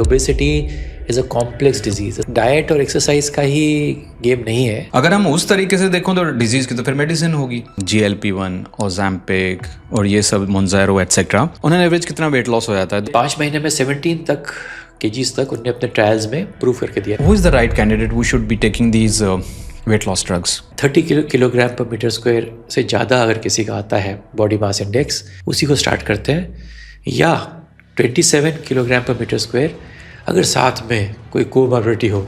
Obesity is a complex disease. Diet और exercise का ही game नहीं है। अगर हम उस तरीके से देखो तो डिजीज की तो फिर मेडिसिन होगी। GLP-1 ओज़ेम्पिक और ये सब मोन्ज़ेरो एटसेट्रा, उन्हें एवरेज कितना वेट लॉस हो जाता है? 5 महीने में 17 तक केजीज तक उन्होंने अपने ट्रायल्स में प्रूव करके दिया। Who is the right candidate who should be taking these weight loss drugs? 30 kilogram per metre square से ज़्यादा अगर किसी का आता है बॉडी मास इंडेक्स, उसी को स्टार्ट करते हैं। या 27 किलोग्राम पर मीटर स्क्वायर अगर साथ में कोई कोमॉर्बिडिटी हो।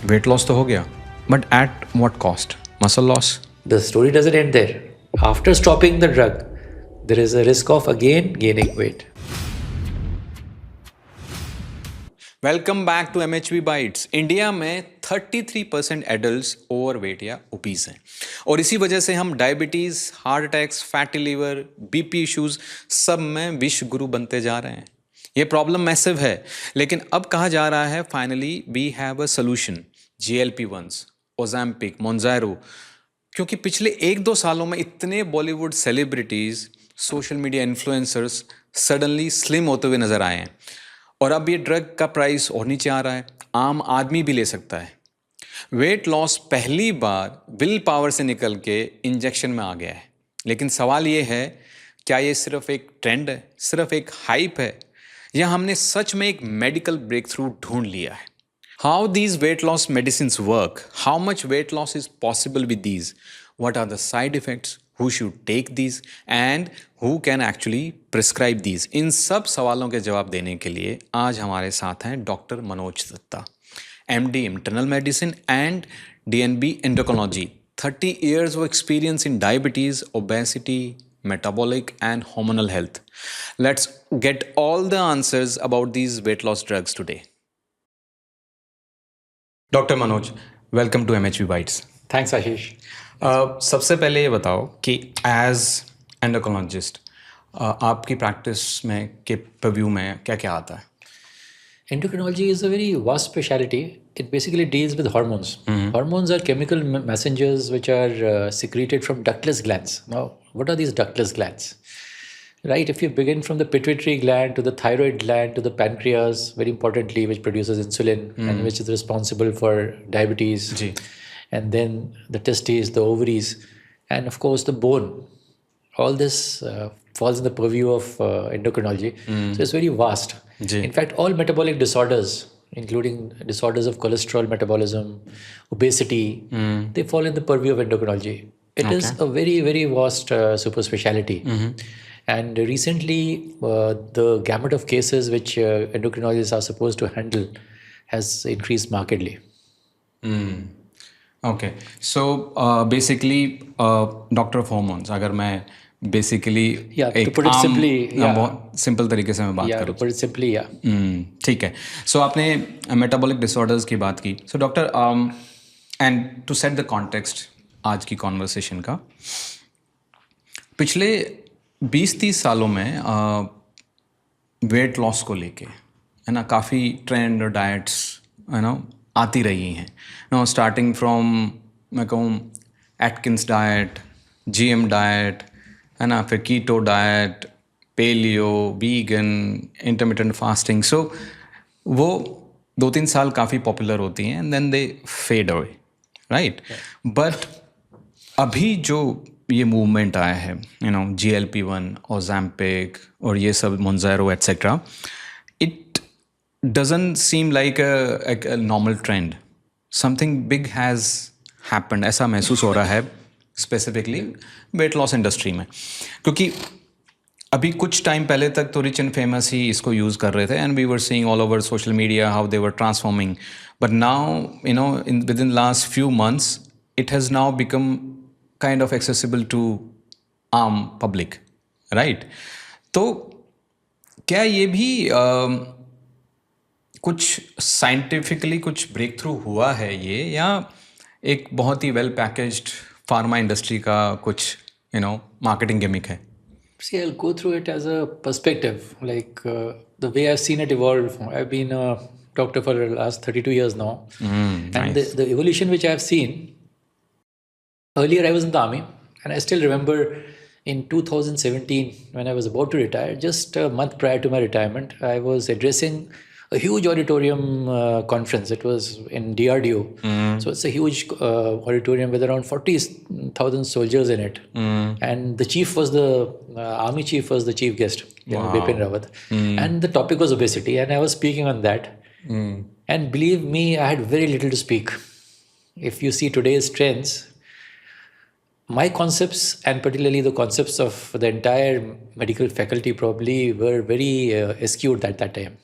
वेट लॉस तो हो गया, but at what cost? Muscle loss? The story doesn't end there. After stopping the drug there is a risk of again gaining weight. Welcome back to MHB bytes. India में 33% adults overweight या obese हैं, और इसी वजह से हम diabetes, heart attacks, fatty liver, BP issues सब में विश्व गुरु बनते जा रहे हैं। ये प्रॉब्लम मैसिव है, लेकिन अब कहा जा रहा है finally we have a solution. GLP-1s, Ozempic, Mounjaro, क्योंकि पिछले 1-2 सालों में इतने Bollywood celebrities, social media influencers suddenly slim होते हुए नजर आए हैं, और अब ये ड्रग का प्राइस और नीचे आ रहा है, आम आदमी भी ले सकता है। वेट लॉस पहली बार विल पावर से निकल के इंजेक्शन में आ गया है, लेकिन सवाल ये है, क्या ये सिर्फ एक ट्रेंड है, सिर्फ एक हाइप है, या हमने सच में एक मेडिकल ब्रेक थ्रू ढूंढ लिया है? How these weight loss medicines work, how much weight loss is possible with these, what are the side effects, who should take these and who can actually prescribe these? इन सब सवालों के जवाब देने के लिए आज हमारे साथ हैं doctor Manoj Dutta, MD internal medicine and DNB endocrinology, 30 years of experience in diabetes, obesity, metabolic and hormonal health. Let's get all the answers about these weight loss drugs today. Doctor Manoj, welcome to MHB bytes. Thanks Ashish. सबसे पहले ये बताओ कि as एंडोक्रोलॉजिस्ट आपकी practice में के पव्यू में क्या क्या आता है? Endocrinology is a very vast specialty. It basically deals with hormones. Hormones are chemical messengers which are secreted from ductless glands. Now, what are these ductless glands? Right, if you begin from the pituitary gland to the thyroid gland to the pancreas, very importantly, which produces insulin and which is responsible for diabetes, जी, and then the testes, the ovaries, and of course the bone. All this falls in the purview of endocrinology. So it's very vast. जी, In fact, all metabolic disorders, including disorders of cholesterol metabolism, obesity, they fall in the purview of endocrinology. It is a very, very vast super specialty. And recently, the gamut of cases which endocrinologists are supposed to handle has increased markedly. Okay. So basically doctor of hormones, अगर मैं basically Yeah, to एक put it आम simply, yeah. बहुत simple तरीके से मैं बात Yeah, करूँ। to put it simply, yeah. ठीक है। सो आपने मेटाबॉलिक डिसऑर्डर्स की बात की। So doctor, and to set the context आज की कॉन्वर्सेशन का, पिछले 20-30 सालों में वेट लॉस को लेके, है ना, काफ़ी ट्रेंड और डाइट्स, है ना, आती रही हैं। नो, स्टार्टिंग फ्रॉम, मैं कहूँ, एटकिंस डाइट, GM डाइट, है ना, फिर keto diet, paleo, vegan, intermittent fasting. So वो 2-3 साल काफ़ी पॉपुलर होती हैं and then they fade away, right? But अभी जो ये मूवमेंट आया है, यू नो, GLP-1, ओज़ेम्पिक और ये सब Mounjaro etcetera, it doesn't seem like a normal trend. Something big has happened, ऐसा महसूस हो रहा है स्पेसिफिकली वेट लॉस इंडस्ट्री में, क्योंकि अभी कुछ टाइम पहले तक तो रिच एंड फेमस ही इसको यूज़ कर रहे थे, and we were seeing all over social media how they were transforming, but now, you know, in with in last few months it has now become kind of accessible to आम public, right? तो क्या ये भी कुछ scientifically कुछ break through हुआ है ये, या एक बहुत ही वेल पैकेज्ड फार्मा इंडस्ट्री का कुछ, यू नो, मार्केटिंग गिमिक है? See, I'll go through it as a perspective, like the way I've seen it evolve. I've been a doctor for the last 32 years now. And nice. the evolution which I've seen, earlier I was in the army, and I still remember in 2017, when I was about to retire, just a month prior to my retirement, I was addressing a huge auditorium conference. It was in DRDO. So it's a huge auditorium with around 40,000 soldiers in it. And the chief was the army chief was the chief guest, Bipin Rawat. And the topic was obesity. And I was speaking on that. And believe me, I had very little to speak. If you see today's trends, my concepts, and particularly the concepts of the entire medical faculty, probably were very skewed at that time.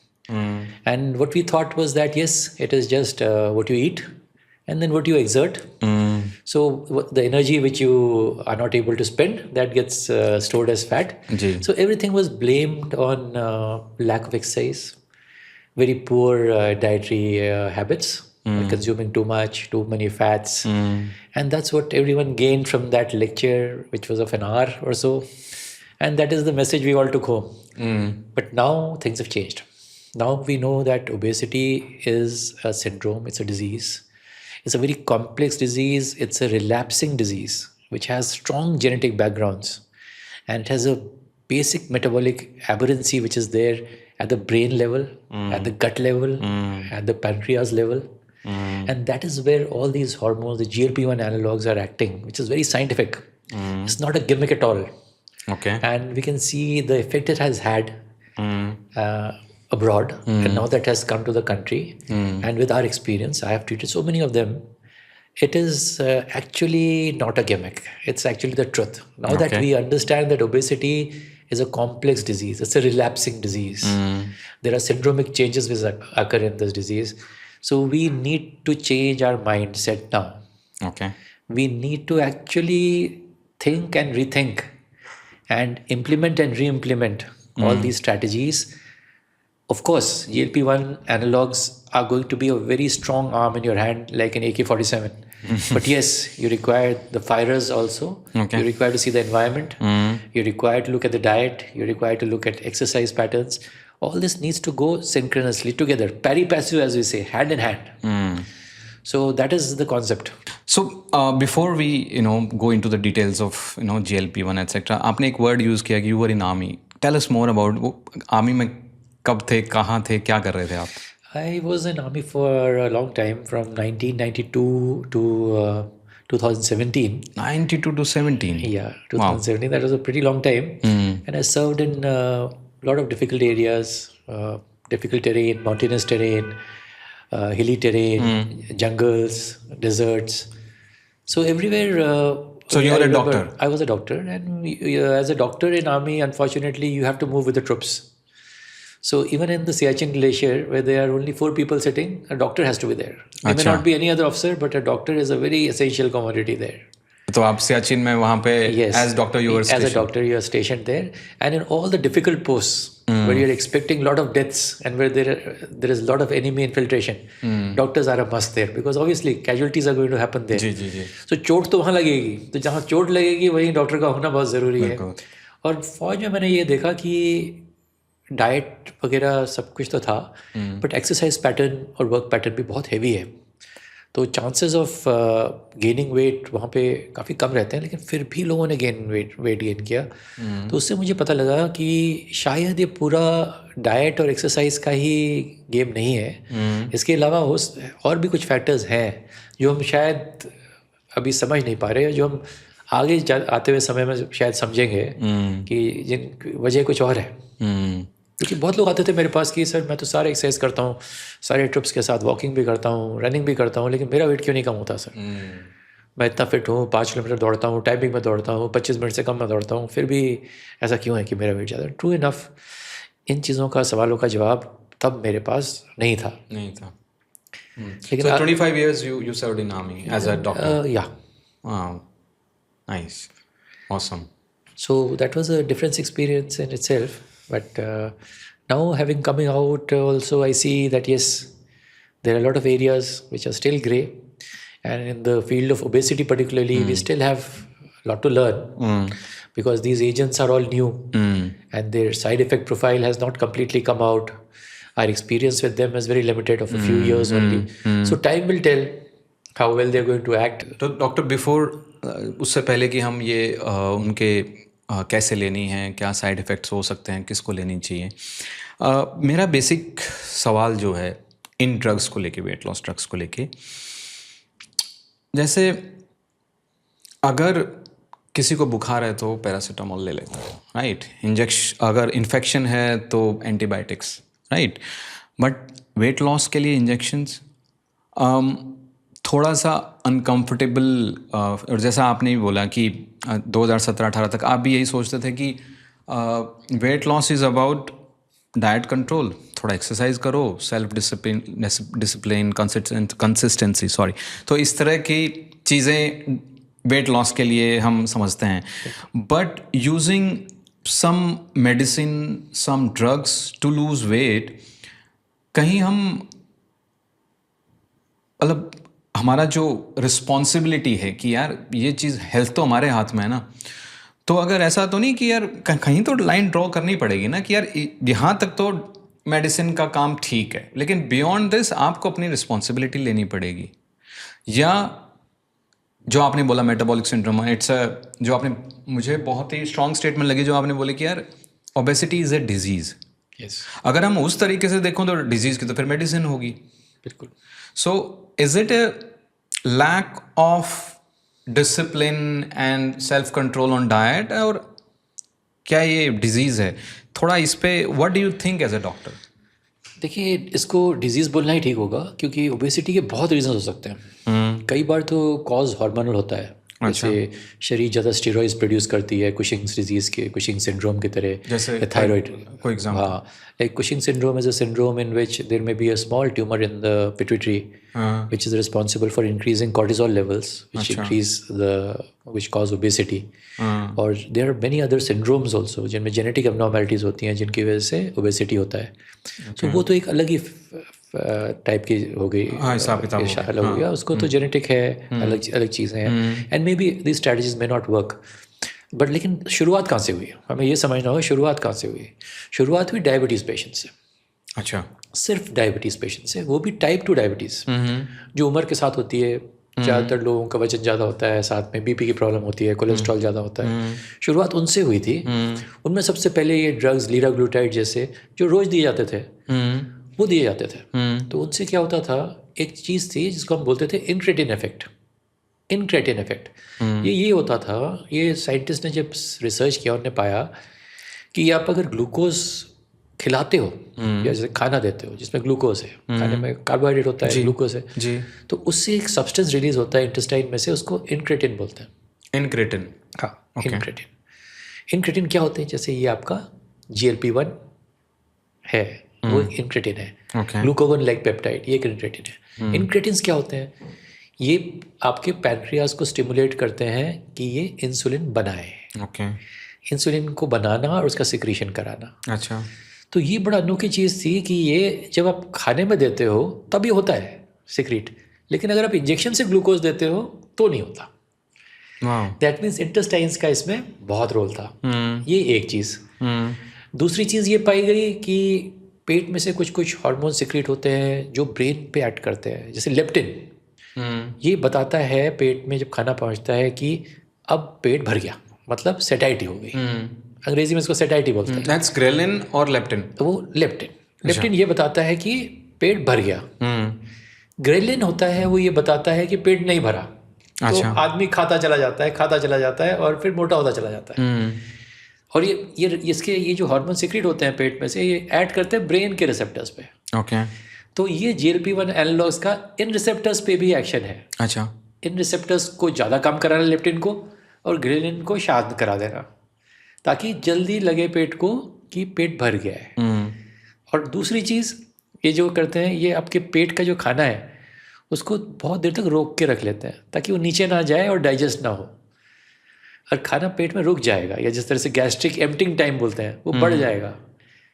And what we thought was that, yes, it is just what you eat and then what you exert. So the energy which you are not able to spend, that gets stored as fat. So everything was blamed on lack of exercise, very poor dietary habits. Consuming too much, too many fats. And that's what everyone gained from that lecture, which was of an hour or so. And that is the message we all took home. But now things have changed. Now we know that obesity is a syndrome, it's a disease. It's a very complex disease. It's a relapsing disease, which has strong genetic backgrounds. And it has a basic metabolic aberrancy, which is there at the brain level, at the gut level, at the pancreas level. And that is where all these hormones, the GLP-1 analogs are acting, which is very scientific. It's not a gimmick at all. Okay. And we can see the effect it has had abroad. And now that has come to the country. And with our experience, I have treated so many of them. It is actually not a gimmick. It's actually the truth. Now that we understand that obesity is a complex disease, it's a relapsing disease. There are syndromic changes which occur in this disease. So we need to change our mindset now. Okay. We need to actually think and rethink and implement and re-implement all these strategies. Of course, GLP-1 analogs are going to be a very strong arm in your hand, like an AK-47. But yes, you require the firers also. You require to see the environment. You require to look at the diet. You require to look at exercise patterns. All this needs to go synchronously together, pari passu, as we say, hand in hand. So that is the concept. So before we go into the details of GLP-1 etc. आपने एक word use किया कि you were in army. Tell us more about वो army में कब थे, कहाँ थे, क्या कर रहे थे आप? I was in army for a long time, from 1992 to 2017. 92 to 17. Yeah, 2017. That was a pretty long time. And I served in a lot of difficult areas, difficult terrain, mountainous terrain, hilly terrain, jungles, deserts. So everywhere. So you were a doctor? I was a doctor, and as a doctor in army, unfortunately, you have to move with the troops. So even in the Siachen Glacier, where there are only 4 people sitting, a doctor has to be there. There may not be any other officer, but a doctor is a very essential commodity there. तो आप सियाचिन में वहाँ पे as doctor you were stationed? As a doctor you are stationed there, and in all the difficult posts where you are expecting a lot of deaths and where there is a lot of enemy infiltration, doctors are a must there, because obviously casualties are going to happen there. So चोट तो वहाँ लगेगी, तो जहाँ चोट लगेगी वहीं doctor का होना बहुत ज़रूरी है. और फौज में मैंने ये देखा कि डाइट वगैरह सब कुछ तो था, बट एक्सरसाइज पैटर्न और वर्क पैटर्न भी बहुत हैवी है. तो चांसेस ऑफ गेनिंग वेट वहाँ पे काफ़ी कम रहते हैं, लेकिन फिर भी लोगों ने वेट गेन किया. तो उससे मुझे पता लगा कि शायद ये पूरा डाइट और एक्सरसाइज का ही गेम नहीं है. इसके अलावा और भी कुछ फैक्टर्स हैं जो हम शायद अभी समझ नहीं पा रहे, जो हम आगे आते हुए समय में शायद समझेंगे कि जिन वजह कुछ और है. क्योंकि बहुत लोग आते थे मेरे पास कि सर मैं तो सारे एक्सरसाइज करता हूँ, सारे ट्रिप्स के साथ वॉकिंग भी करता हूँ, रनिंग भी करता हूँ, लेकिन मेरा वेट क्यों नहीं कम होता सर. मैं इतना फिट हूँ, 5 किलोमीटर दौड़ता हूँ, टाइमिंग में दौड़ता हूँ, 25 मिनट से कम में दौड़ता हूँ, फिर भी ऐसा क्यों है कि मेरा वेट ज़्यादा. ट्रू इनफ इन चीज़ों का सवालों का जवाब तब मेरे पास नहीं था. लेकिन 25 years you served in army as a doctor. Yeah. Wow. Nice. Awesome. So that was a different experience in itself. But now having coming out also, I see that yes, there are a lot of areas which are still grey. And in the field of obesity particularly, we still have a lot to learn because these agents are all new and their side effect profile has not completely come out. Our experience with them is very limited, of a few years only. So time will tell how well they're going to act. तो doctor before उससे पहले कि हम ये उनके कैसे लेनी है, क्या साइड इफ़ेक्ट्स हो सकते हैं, किसको लेनी चाहिए, मेरा बेसिक सवाल जो है इन ड्रग्स को लेके, वेट लॉस ड्रग्स को लेके, जैसे अगर किसी को बुखार है तो पैरासीटामोल ले लेता है, राइट। अगर इन्फेक्शन है तो antibiotics, right. But weight loss के लिए इंजेक्शंस थोड़ा सा अनकंफर्टेबल, और जैसा आपने भी बोला कि 2017-18 तक आप भी यही सोचते थे कि weight loss is about diet control, थोड़ा एक्सरसाइज करो, सेल्फ डिसिप्लिन कंसिस्टेंसी, सॉरी। तो इस तरह की चीज़ें वेट लॉस के लिए हम समझते हैं। But using some medicine, some drugs to lose weight, कहीं हम मतलब हमारा जो रिस्पॉन्सिबिलिटी है कि यार ये चीज़ हेल्थ तो हमारे हाथ में है ना, तो अगर ऐसा तो नहीं कि यार कहीं तो लाइन ड्रॉ करनी पड़ेगी ना कि यार यहाँ तक तो मेडिसिन का काम ठीक है, लेकिन बियॉन्ड दिस आपको अपनी रिस्पॉन्सिबिलिटी लेनी पड़ेगी। या जो आपने बोला मेटाबॉलिक सिंड्रोम, इट्स जो आपने, मुझे बहुत ही स्ट्रॉन्ग स्टेटमेंट लगी जो आपने बोले कि यार obesity is a disease. Yes, अगर हम उस तरीके से देखो तो डिजीज़ की तो फिर मेडिसिन होगी। बिल्कुल। So, is it a lack of discipline and self-control on diet, और क्या ये डिजीज़ है? थोड़ा इस पे what do you think as a doctor? देखिए, इसको डिजीज़ बोलना ही ठीक होगा, क्योंकि ओबेसिटी के बहुत रीजन हो सकते हैं। कई बार तो कॉज हार्मोनल होता है, जैसे शरीर ज़्यादा स्टेरॉइड्स प्रोड्यूस करती है, कुशिंग्स डिजीज़ के, कुशिंग सिंड्रोम की तरह, जैसे थायराइड। कोई एग्जांपल? हाँ, like Cushing syndrome is a syndrome in which there may be a small tumour in the pituitary which is responsible for increasing cortisol levels, which cause obesity. और there are many other syndromes also जिनमें genetic abnormalities होती हैं जिनकी वजह से obesity होता है। तो वो तो एक अलग ही टाइप की हो गई, अलग हो गया, उसको तो जेनेटिक है, अलग अलग चीज़ें हैं, and may be this strategies may not work. But लेकिन शुरुआत कहाँ से हुई, हमें ये समझना होगा शुरुआत कहाँ से हुई। शुरुआत हुई डायबिटीज़ पेशेंट से। अच्छा, सिर्फ डायबिटीज़ पेशेंट से, वो भी टाइप 2 डायबिटीज़ जो उम्र के साथ होती है। ज़्यादातर लोगों का वजन ज़्यादा होता है, साथ में बीपी की प्रॉब्लम होती है, कोलेस्ट्रॉल ज़्यादा होता है। शुरुआत उनसे हुई थी। उनमें सबसे पहले ये ड्रग्स लीराग्लूटाइड जैसे जो रोज़ दिए जाते थे, वो दिए जाते थे। तो उनसे क्या होता था, एक चीज़ थी जिसको हम बोलते थे इनक्रेटिन इफेक्ट। इनक्रेटिन इफेक्ट ये होता था, ये साइंटिस्ट ने जब रिसर्च किया उन्होंने पाया कि आप अगर ग्लूकोज खिलाते हो या जैसे खाना देते हो जिसमें ग्लूकोज है, खाने में कार्बोहाइड्रेट होता है, ग्लूकोज है जी, तो उससे एक सब्सटेंस रिलीज होता है इंटेस्टाइन में से, उसको इनक्रेटिन बोलते हैं। इनक्रेटिन, हाँ, इनक्रेटिन। इनक्रेटिन क्या होते हैं, जैसे ये आपका GLP-1 है, वो इनक्रेटिन है। ग्लूकागोन लाइक पेप्टाइड, ये इनक्रेटिन है। इनक्रेटिन्स क्या होते हैं, ये आपके पैनक्रियाज को स्टिमुलेट करते हैं कि ये इंसुलिन बनाए। इंसुलिन को बनाना और उसका सिक्रीशन कराना। अच्छा, तो ये बड़ा अनोखी चीज़ थी कि ये जब आप खाने में देते हो तब ये होता है सिक्रीट, लेकिन अगर आप इंजेक्शन से ग्लूकोज देते हो तो नहीं होता। दैट मीन्स इंटेस्टाइन्स का इसमें बहुत रोल था। ये एक चीज़। दूसरी चीज़ ये पाई गई कि पेट में से कुछ कुछ हार्मोन सिक्रीट होते हैं जो ब्रेन पे एक्ट करते हैं, जैसे लेप्टिन। ये बताता है पेट में जब खाना पहुंचता है कि अब पेट भर गया, मतलब सेटाइटी हो गई। अंग्रेजी में इसको सेटाइटी बोलते हैं। दैट्स ग्रेलिन और लेप्टिन। तो वो लेप्टिन ये बताता है कि पेट भर गया। ग्रेलिन होता है, वो ये बताता है कि पेट नहीं भरा। तो आदमी खाता चला जाता है और फिर मोटा होता चला जाता है। और ये जो हार्मोन सिक्रीट होते हैं पेट में से, ये ऐड करते हैं ब्रेन के रिसेप्टर्स पे। तो ये GLP-1 एनालॉग्स का इन रिसेप्टर्स पे भी एक्शन है। अच्छा, इन रिसेप्टर्स को ज़्यादा काम कराना लेप्टिन को, और ग्रेलिन को शांत करा देना, ताकि जल्दी लगे पेट को कि पेट भर गया है। और दूसरी चीज़ ये जो करते हैं, ये आपके पेट का जो खाना है उसको बहुत देर तक रोक के रख लेते हैं ताकि वो नीचे ना जाए और डाइजेस्ट ना हो। और खाना पेट में रुक जाएगा, या जिस तरह से गैस्ट्रिक एम्प्टिंग टाइम बोलते हैं, वो बढ़ जाएगा।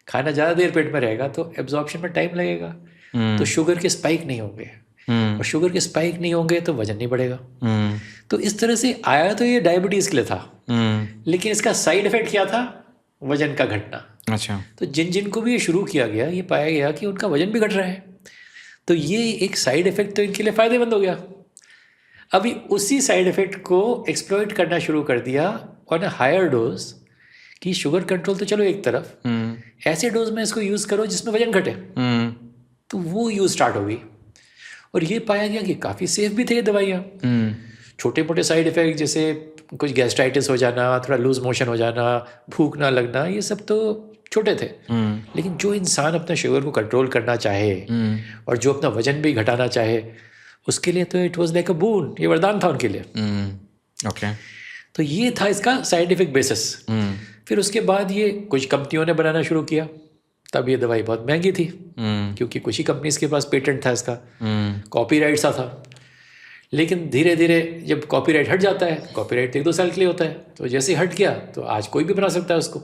खाना ज़्यादा देर पेट में रहेगा तो एब्जॉर्प्शन में टाइम लगेगा, तो शुगर के स्पाइक नहीं होंगे, और शुगर के स्पाइक नहीं होंगे तो वजन नहीं बढ़ेगा। तो इस तरह से आया तो ये डायबिटीज़ के लिए था, लेकिन इसका साइड इफेक्ट क्या था, वजन का घटना। अच्छा, तो जिनको भी ये शुरू किया गया, ये पाया गया कि उनका वजन भी घट रहा है, तो ये एक साइड इफेक्ट तो इनके लिए फ़ायदेमंद हो गया। अभी उसी साइड इफेक्ट को एक्सप्लॉइट करना शुरू कर दिया ऑन अ हायर डोज, कि शुगर कंट्रोल तो चलो एक तरफ, ऐसे डोज में इसको यूज़ करो जिसमें वजन घटे। तो वो यूज़ स्टार्ट हो गई और ये पाया गया कि काफ़ी सेफ भी थे ये दवाइयाँ। छोटे मोटे साइड इफ़ेक्ट जैसे कुछ गैस्ट्राइटिस हो जाना, थोड़ा लूज मोशन हो जाना, भूख ना लगना, ये सब तो छोटे थे। लेकिन जो इंसान अपना शुगर को कंट्रोल करना चाहे और जो अपना वजन भी घटाना चाहे, उसके लिए तो इट वाज लाइक अ बून, ये वरदान था उनके लिए। ओके। तो ये था इसका साइंटिफिक बेसिस। फिर उसके बाद ये कुछ कंपनियों ने बनाना शुरू किया, तब ये दवाई बहुत महंगी थी क्योंकि कुछ ही कंपनीज के पास पेटेंट था इसका, कॉपीराइट सा था। लेकिन धीरे धीरे जब कॉपीराइट हट जाता है, कॉपीराइट 1-2 साल के लिए होता है, तो जैसे ही हट गया तो आज कोई भी बना सकता है उसको।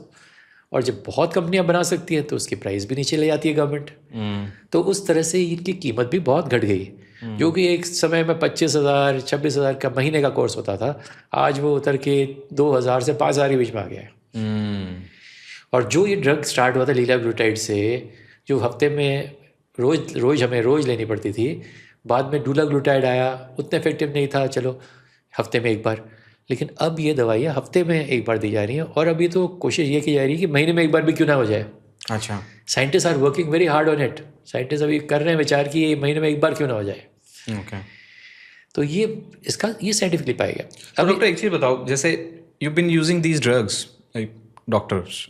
और जब बहुत कंपनियां बना सकती हैं तो उसकी प्राइस भी नीचे ले जाती है गवर्नमेंट। तो उस तरह से इनकी कीमत भी बहुत घट गई। जो कि एक समय में 25,000 26,000 का महीने का कोर्स होता था, आज वो उतर के 2,000 से 5,000 के बीच में आ गया है। और जो ये ड्रग स्टार्ट हुआ था लीलाग्लूटाइड से, जो हफ्ते में रोज़ लेनी पड़ती थी, बाद में डूलाग्लूटाइड आया, उतना इफेक्टिव नहीं था, चलो हफ्ते में एक बार। लेकिन अब ये दवाइयाँ हफ्ते में एक बार दी जा रही हैं और अभी तो कोशिश ये की जा रही है कि महीने में एक बार भी क्यों ना हो जाए। अच्छा। Scientist are working very hard on it. Scientist अभी कर रहे हैं विचार कि ये महीने में एक बार क्यों ना हो जाए। ओके। तो ये इसका ये साइंटिफिकली पाया गया। तो डॉक्टर एक चीज़ बताओ, जैसे you been using these drugs like doctors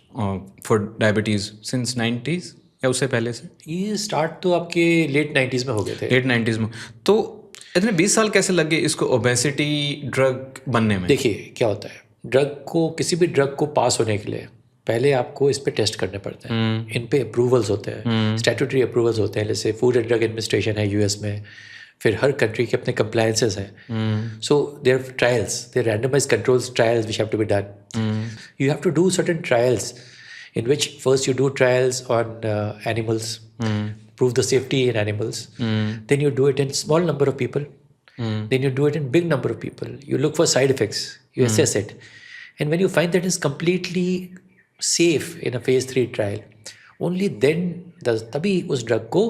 for diabetes since 90s या उससे पहले से? ये स्टार्ट तो आपके लेट 90s में हो गए थे। लेट 90s में। तो इतने 20 साल कैसे लग गए इसको ओबेसिटी ड्रग बनने में? देखिए क्या होता है, किसी भी ड्रग को पास होने के लिए पहले आपको इस पे टेस्ट करने पड़ते हैं। इन पे अप्रूवल्स होते हैं, स्टैट्यूटरी अप्रूवल्स होते हैं। जैसे फूड एंड ड्रग एडमिनिस्ट्रेशन है यूएस में, फिर हर कंट्री के अपने कंप्लायंसेस हैं। So there trials, there randomised controls trials which have to be done. You have to do certain trials in which first you do trials on animals, prove the safety in animals, then you do it in small number of people, then you do it in big number of people, you look for side effects, you assess it, and when you find that it's completely safe in a phase 3 trial, only then तभी उस drug को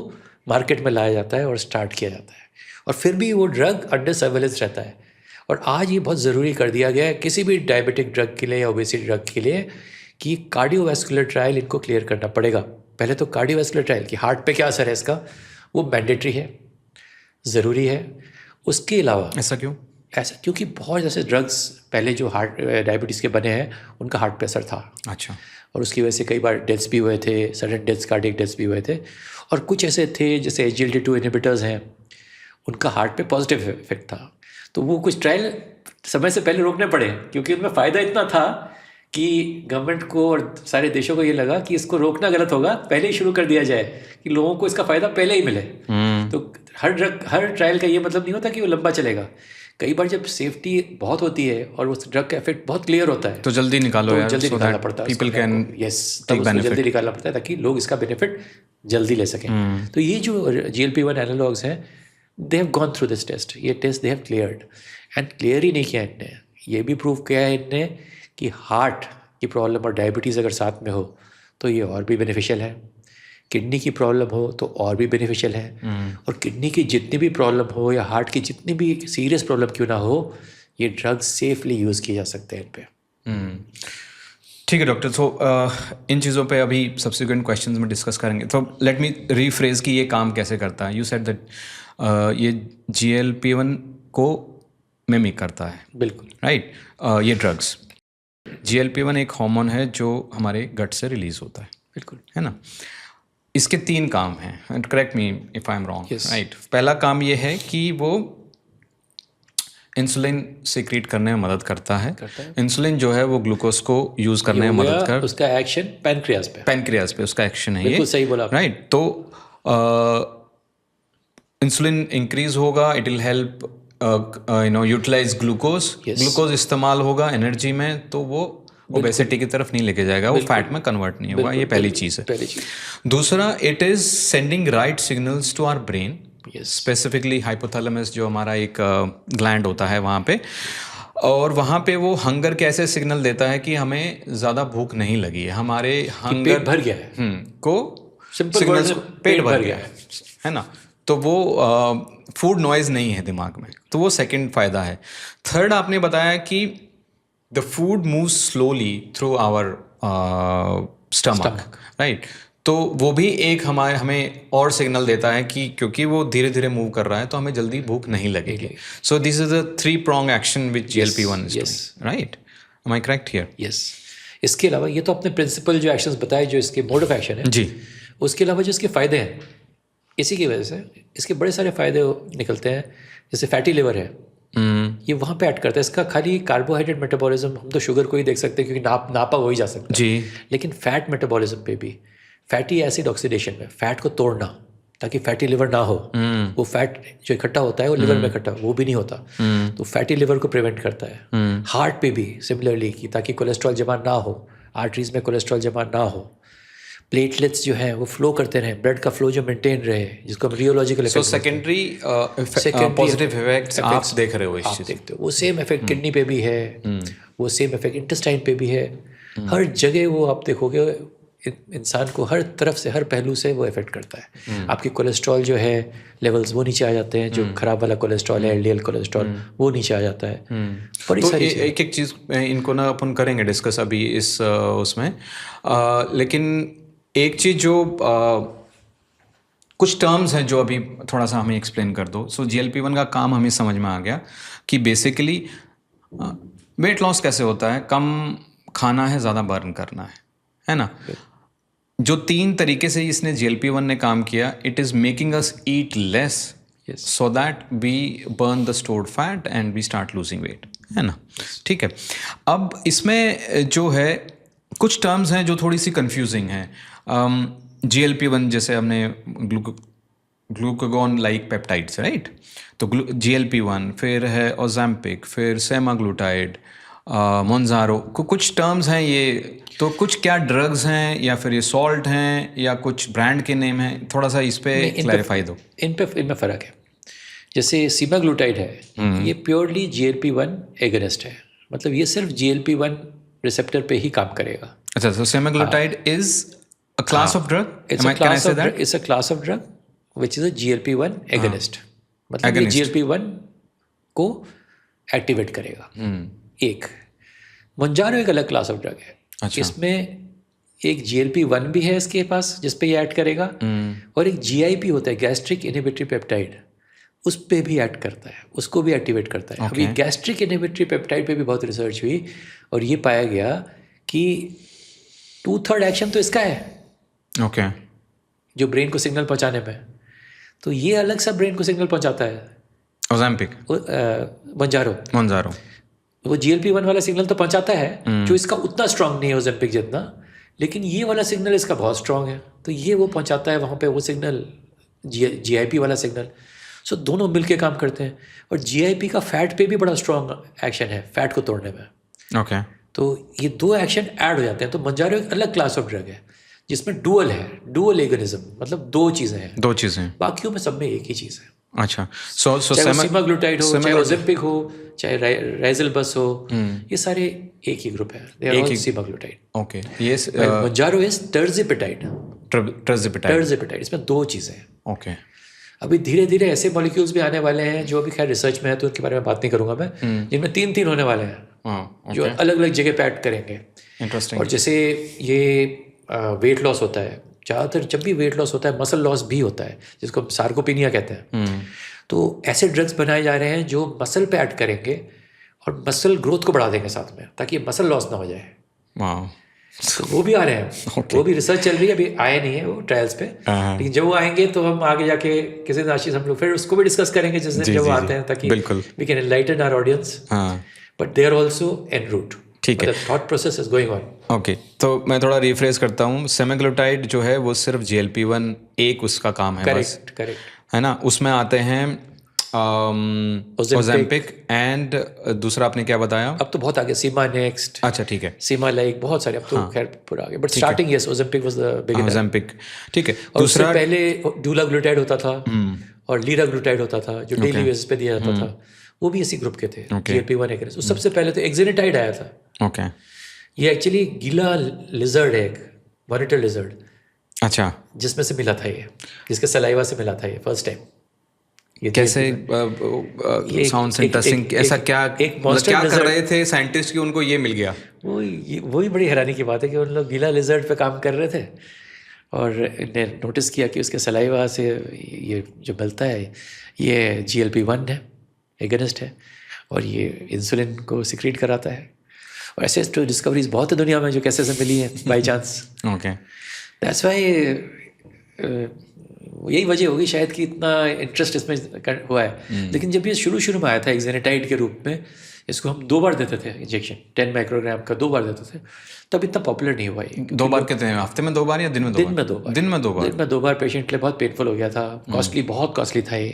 market में लाया जाता है और start किया जाता है। और फिर भी वो ड्रग अंडर सर्वेलेंस रहता है। और आज ये बहुत ज़रूरी कर दिया गया है किसी भी डायबिटिक ड्रग के लिए या ओबेसिटी ड्रग के लिए कि कार्डियोवैस्कुलर ट्रायल इनको क्लियर करना पड़ेगा। पहले तो कार्डियोवैस्कुलर ट्रायल कि हार्ट पे क्या असर है इसका, वो मैंडेटरी है, ज़रूरी है। उसके अलावा ऐसा क्यों? ऐसा क्योंकि बहुत ऐसे ड्रग्स पहले जो हार्ट डायबिटीज़ के बने हैं उनका हार्ट पे असर था। अच्छा। और उसकी वजह से कई बार डेथ्स भी हुए थे, सडन डेथ्स, कार्डियक डेथ्स भी हुए थे। और कुछ ऐसे थे जैसे SGLT2 इनहिबिटर्स हैं, उनका हार्ट पे पॉजिटिव इफेक्ट था। तो वो कुछ ट्रायल समय से पहले रोकने पड़े क्योंकि उनमें फ़ायदा इतना था कि गवर्नमेंट को और सारे देशों को ये लगा कि इसको रोकना गलत होगा, पहले ही शुरू कर दिया जाए कि लोगों को इसका फ़ायदा पहले ही मिले। तो हर ट्रायल का ये मतलब नहीं होता कि वो लंबा चलेगा। कई बार जब सेफ्टी बहुत होती है और उस ड्रग का इफेक्ट बहुत क्लियर होता है तो जल्दी निकालो यार, जल्दी निकालना पड़ता है, पीपल कैन जल्दी निकालना पड़ता है ताकि लोग इसका बेनिफिट जल्दी ले सकें। तो ये जो GLP-1 एनालॉग्स हैं, they have gone through this test. ये test they have cleared, and clear ही नहीं किया इनने, ये भी प्रूव किया है इनने कि हार्ट की प्रॉब्लम और डायबिटीज़ अगर साथ में हो तो ये और भी बेनिफिशियल है। किडनी की प्रॉब्लम हो तो और भी बेनिफिशियल है। और किडनी की जितनी भी प्रॉब्लम हो या हार्ट की जितनी भी सीरियस प्रॉब्लम क्यों ना हो, ये ड्रग्स सेफली यूज़ किए जा सकते हैं इन पे। ठीक है डॉक्टर। सो इन चीज़ों पे अभी सब्सिक्वेंट क्वेश्चंस में डिस्कस करेंगे। तो लेट मी रीफ्रेज कि ये काम कैसे करता है। यू सेड दैट ये GLP-1 को मिमिक करता है। बिल्कुल राइट। ये ड्रग्स GLP-1 एक हार्मोन है जो हमारे गट से रिलीज होता है, बिल्कुल, है ना। इसके 3 काम हैं, and correct me if I am wrong. Right. पहला काम ये है कि वो इंसुलिन सीक्रेट करने में मदद करता है। इंसुलिन जो है वो ग्लूकोज को यूज करने में मदद कर, उसका एक्शन पैनक्रियाज पे उसका एक्शन है। बिल्कुल सही बोला। राइट। तो इंसुलिन इंक्रीज होगा, it will help utilise glucose इस्तेमाल होगा एनर्जी में, तो वो ओबेसिटी की तरफ नहीं लेके जाएगा, वो फैट में कन्वर्ट नहीं होगा। ये पहली चीज़ है। दूसरा, it is sending right signals to our brain, specifically hypothalamus जो हमारा एक ग्लैंड होता है वहाँ पे, और वहाँ पे वो हंगर के ऐसे सिग्नल देता है कि हमें ज़्यादा भूख नहीं लगी है, हमारे हंगर पेट भर गया है को सिग्नल्स, पेट भर गया है ना। तो वो फूड नॉइज नहीं है दिमाग में, तो वो सेकंड फ़ायदा है। थर्ड, आपने बताया कि the food moves slowly through our stomach, right. तो वो भी एक हमें और सिग्नल देता है कि क्योंकि वो धीरे धीरे मूव कर रहा है तो हमें जल्दी भूख नहीं लगेगी। So this is a 3-prong action which GLP-1 is doing, right? Am I correct here? Yes. इसके अलावा ये तो अपने प्रिंसिपल जो एक्शंस बताए, जो इसके मोड ऑफ एक्शन है जी, उसके अलावा जो इसके फ़ायदे हैं, इसी की वजह से इसके बड़े सारे फ़ायदे निकलते हैं। जैसे फैटी लिवर है, ये वहाँ पे ऐड करता है। इसका खाली कार्बोहाइड्रेट मेटाबॉलिज्म, हम तो शुगर को ही देख सकते हैं क्योंकि नापा हो ही जा सकता है, जी, लेकिन फैट मेटाबॉलिज्म पे भी, फैटी एसिड ऑक्सीडेशन में फैट को तोड़ना ताकि फैटी लिवर ना हो, वो फैट जो इकट्ठा होता है वो लिवर में इकट्ठा, वो भी नहीं होता, तो फैटी लिवर को प्रिवेंट करता है। हार्ट पे भी सिमिलरली कि ताकि कोलेस्ट्रॉल जमा ना हो, आर्टरीज में कोलेस्ट्रॉल जमा ना हो, प्लेटलेट्स जो है वो फ्लो करते रहें, ब्लड का फ्लो जो मेंटेन रहे, जिसको हम rheological so secondary positive effects आप देख रहे हो इस चीज़? देखते हो। वो सेम इफेक्ट किडनी पे भी है, वो सेम इफेक्ट इंटेस्टाइन पे भी है, हर जगह वो आप देखोगे इंसान को हर तरफ से, हर पहलू से वो इफेक्ट करता है। आपकी कोलेस्ट्रॉल जो है लेवल्स वो नीचे आ जाते हैं, जो खराब वाला कोलेस्ट्रॉल है, LDL कोलेस्ट्रॉल, वो नीचे आ जाता है। बड़ी तो सारी एक एक चीज़ इनको ना अपन करेंगे डिस्कस अभी इस उसमें, लेकिन एक चीज़ जो कुछ टर्म्स हैं जो अभी थोड़ा सा हमें एक्सप्लेन कर दो। सो GLP-1 का काम हमें समझ में आ गया कि बेसिकली वेट लॉस कैसे होता है, कम खाना है, ज़्यादा बर्न करना है ना? जो 3 तरीके से इसने GLP-1 ने काम किया, it is making us eat less so that we burn the stored fat and we start losing weight, है ना? ठीक है। अब इसमें जो है कुछ टर्म्स हैं जो थोड़ी सी कंफ्यूजिंग हैं। GLP-1 जैसे हमने ग्लूकागॉन लाइक पेप्टाइड्स, राइट? तो GLP-1, फिर है ओज़ेम्पिक, फिर सेमाग्लूटाइड, मोन्जारो, कुछ टर्म्स हैं ये। तो कुछ क्या ड्रग्स हैं या फिर ये सॉल्ट हैं या कुछ ब्रांड के नेम हैं? थोड़ा सा इस पे क्लैरिफाई दो। इनमें फ़र्क है। जैसे सीमाग्लूटाइड है, ये प्योरली GLP-1 एगनिस्ट है, मतलब ये सिर्फ GLP-1 रिसेप्टर पे ही काम करेगा। अच्छा, so semaglutide is a class of drug? It's a class of drug which is a GLP-1 agonist. मतलब ये GLP-1 को एक्टिवेट करेगा। एक मोन्जारो एक अलग क्लास ऑफ ड्रग है। अच्छा। इसमें एक GLP-1 भी है इसके पास जिस पे ये ऐड करेगा, और एक GIP होता है, गैस्ट्रिक इनहिबिटरी पेप्टाइड, उस पे भी ऐड करता है, उसको भी एक्टिवेट करता है। अभी गैस्ट्रिक इनहिबिटरी पेप्टाइड पे भी बहुत रिसर्च हुई और ये पाया गया कि 2/3 एक्शन तो इसका है, ओके, जो ब्रेन को सिग्नल पहुंचाने में। तो ये अलग सा ब्रेन को सिग्नल पहुंचाता है, ओज़ेम्पिक, मोन्जारो। वो GLP-1 वाला सिग्नल तो पहुंचाता है, जो इसका उतना स्ट्रांग नहीं है ओज़ेम्पिक जितना, लेकिन ये वाला सिग्नल इसका बहुत स्ट्रांग है, तो ये वो पहुंचाता है वहाँ पे वो सिग्नल, GIP वाला सिग्नल। सो दोनों मिलके काम करते हैं। और GIP का फैट पे भी बड़ा स्ट्रांग एक्शन है, फैट को तोड़ने में। ओके, तो ये 2 एक्शन ऐड हो जाते हैं। तो मोन्जारो एक अलग क्लास ऑफ ड्रग है जिसमें डुअल एगनिज्म, मतलब 2 चीज़ें हैं। 2 चीज़ें, बाकियों में सब में एक ही चीज़ है। अच्छा। सो चाहे सीमाग्लूटाइड हो, चाहे ओज़ेम्पिक हो, चाहे राइज़लबस हो, ये सारे एक ही ग्रुप है, दे आर ऑल सीमाग्लूटाइड। ओके, ये मोन्जारो इज टर्जिपेटाइड। ट्राज़िपेटाइड, इसमें 2 चीज़ें हैं। ओके। अभी धीरे धीरे ऐसे मॉलिक्यूल्स भी आने वाले हैं जो अभी खैर रिसर्च में है, तो उनके बारे में बात नहीं करूंगा मैं, जिनमें 3 होने वाले हैं, जो अलग अलग जगह पे ऐड करेंगे। इंटरेस्टिंग। और जैसे ये वेट लॉस होता है, ज़्यादातर जब भी वेट लॉस होता है मसल लॉस भी होता है, जिसको सार्कोपिनिया कहते हैं। तो ऐसे ड्रग्स बनाए जा रहे हैं जो मसल पे ऐड करेंगे और मसल ग्रोथ को बढ़ा देंगे साथ में, ताकि मसल लॉस ना हो जाए। तो वो भी आ रहे हैं, वो भी रिसर्च चल रही है, अभी आए नहीं है वो ट्रायल्स पे, लेकिन जब वो आएंगे तो हम आगे जाके किसी दिन आशीष हम लोग फिर उसको भी डिस्कस करेंगे जिस दिन जब वो आते हैं, ताकि we can enlighten our audience, but they are also en route. ठीक है, thought process is going on. Okay, तो मैं थोड़ा रिफ्रेश करता हूँ। सेमाग्लूटाइड जो है वो सिर्फ GLP-1 एक उसका काम है, करेक्ट, है ना? उसमें आते हैं ओज़ेम्पिक एंड दूसरा आपने क्या बताया? अब तो बहुत आगे, सीमा नेक्स्ट। अच्छा, ठीक है, सीमा लाइक बहुत सारे, अब तो खैर पूरा आगे, but starting yes Ozempic was the beginner. Ozempic, ठीक है। और दूसरा पहले डुलाग्लूटाइड होता था और लीराग्लूटाइड होता था, जो डेली बेसिस पे दिया जाता था, वो भी इसी ग्रुप के थे, GLP-1 एगनिस्ट। सबसे पहले तो एक्जिनेटाइड आया था। ओके, ये एक्चुअली गीला लिजर्ड है, एक मॉनिटर लिजर्ड, अच्छा, जिसमें से मिला था ये, जिसके सलाइवा से मिला था ये फर्स्ट टाइम। ये कैसे ये साउंड्स इंटरेस्टिंग, ऐसा क्या एक मतलब monster क्या कर lizard- रहे थे साइंटिस्ट कि उनको ये मिल गया? वही बड़ी हैरानी की बात है कि उन लोग गीला लिजर्ड पे काम कर रहे थे और इन्हें नोटिस किया कि उसके सलाइवा से ये जो मिलता है ये GLP-1 है, एगनिस्ट है, और ये इंसुलिन को सिक्रीट कराता है। और ऐसे तो डिस्कवरीज बहुत है दुनिया में जो कैसे से मिली है by chance. Okay, that's why यही वजह होगी शायद कि इतना इंटरेस्ट इसमें हुआ है। लेकिन जब ये शुरू शुरू में आया था एक्जेनेटाइड के रूप में, इसको हम 2 बार देते थे इंजेक्शन, 10 माइक्रोग्राम का 2 बार देते थे, तब इतना पॉपुलर नहीं हुआ ये। 2 बार कितने, हफ्ते में 2 बार या दिन में 2 दिन में 2 बार, दिन में 2 बार? दिन में 2 बार पेशेंट के लिए बहुत पेनफुल हो गया था, कॉस्टली, बहुत कॉस्टली था ये,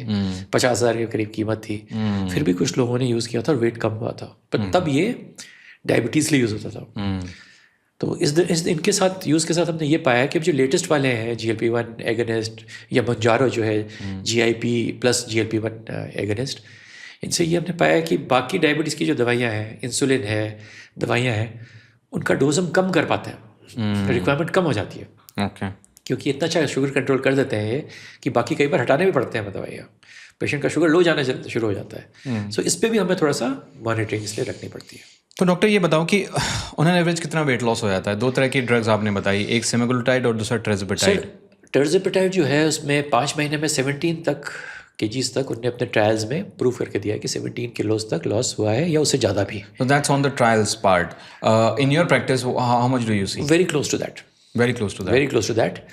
50,000 के करीब कीमत थी। फिर भी कुछ लोगों ने यूज़ किया था और वेट कम हुआ था, पर तब ये डायबिटीज़ लिए यूज़ होता था। तो इनके साथ यूज़ के साथ हमने ये पाया कि अब जो लेटेस्ट वाले हैं GLP-1 एगनिस्ट या मंजारो जो है GIP प्लस GLP-1 एगनिस्ट, इनसे ये हमने पाया कि बाकी डायबिटीज़ की जो दवाइयाँ हैं, इंसुलिन है, दवाइयाँ हैं, उनका डोज हम कम कर पाते हैं, रिक्वायरमेंट कम हो जाती है। ओके, क्योंकि इतना अच्छा शुगर कंट्रोल कर देते हैं ये कि बाकी कई बार हटाने भी पड़ते हैं दवाइयाँ, पेशेंट का शुगर लो जाना शुरू हो जाता है। सो इस पर भी हमें थोड़ा सा मॉनिटरिंग इसलिए रखनी पड़ती है। तो डॉक्टर ये बताओ कि ऑन एन एवरेज कितना वेट लॉस हो जाता है? 2 तरह की ड्रग्स आपने बताई, एक सेमाग्लूटाइड और दूसरा ट्रेज़ोपेटाइड। टर्जेपेटाइड जो है उसमें 5 महीने में 17 तक केजीज तक उन्होंने अपने ट्रायल्स में प्रूव करके दिया कि 17 किलोज तक लॉस हुआ है या उससे ज़्यादा भी। So that's on the trials part. In your practice, how much do you see? Very close to that, Very close to that. Very close to that.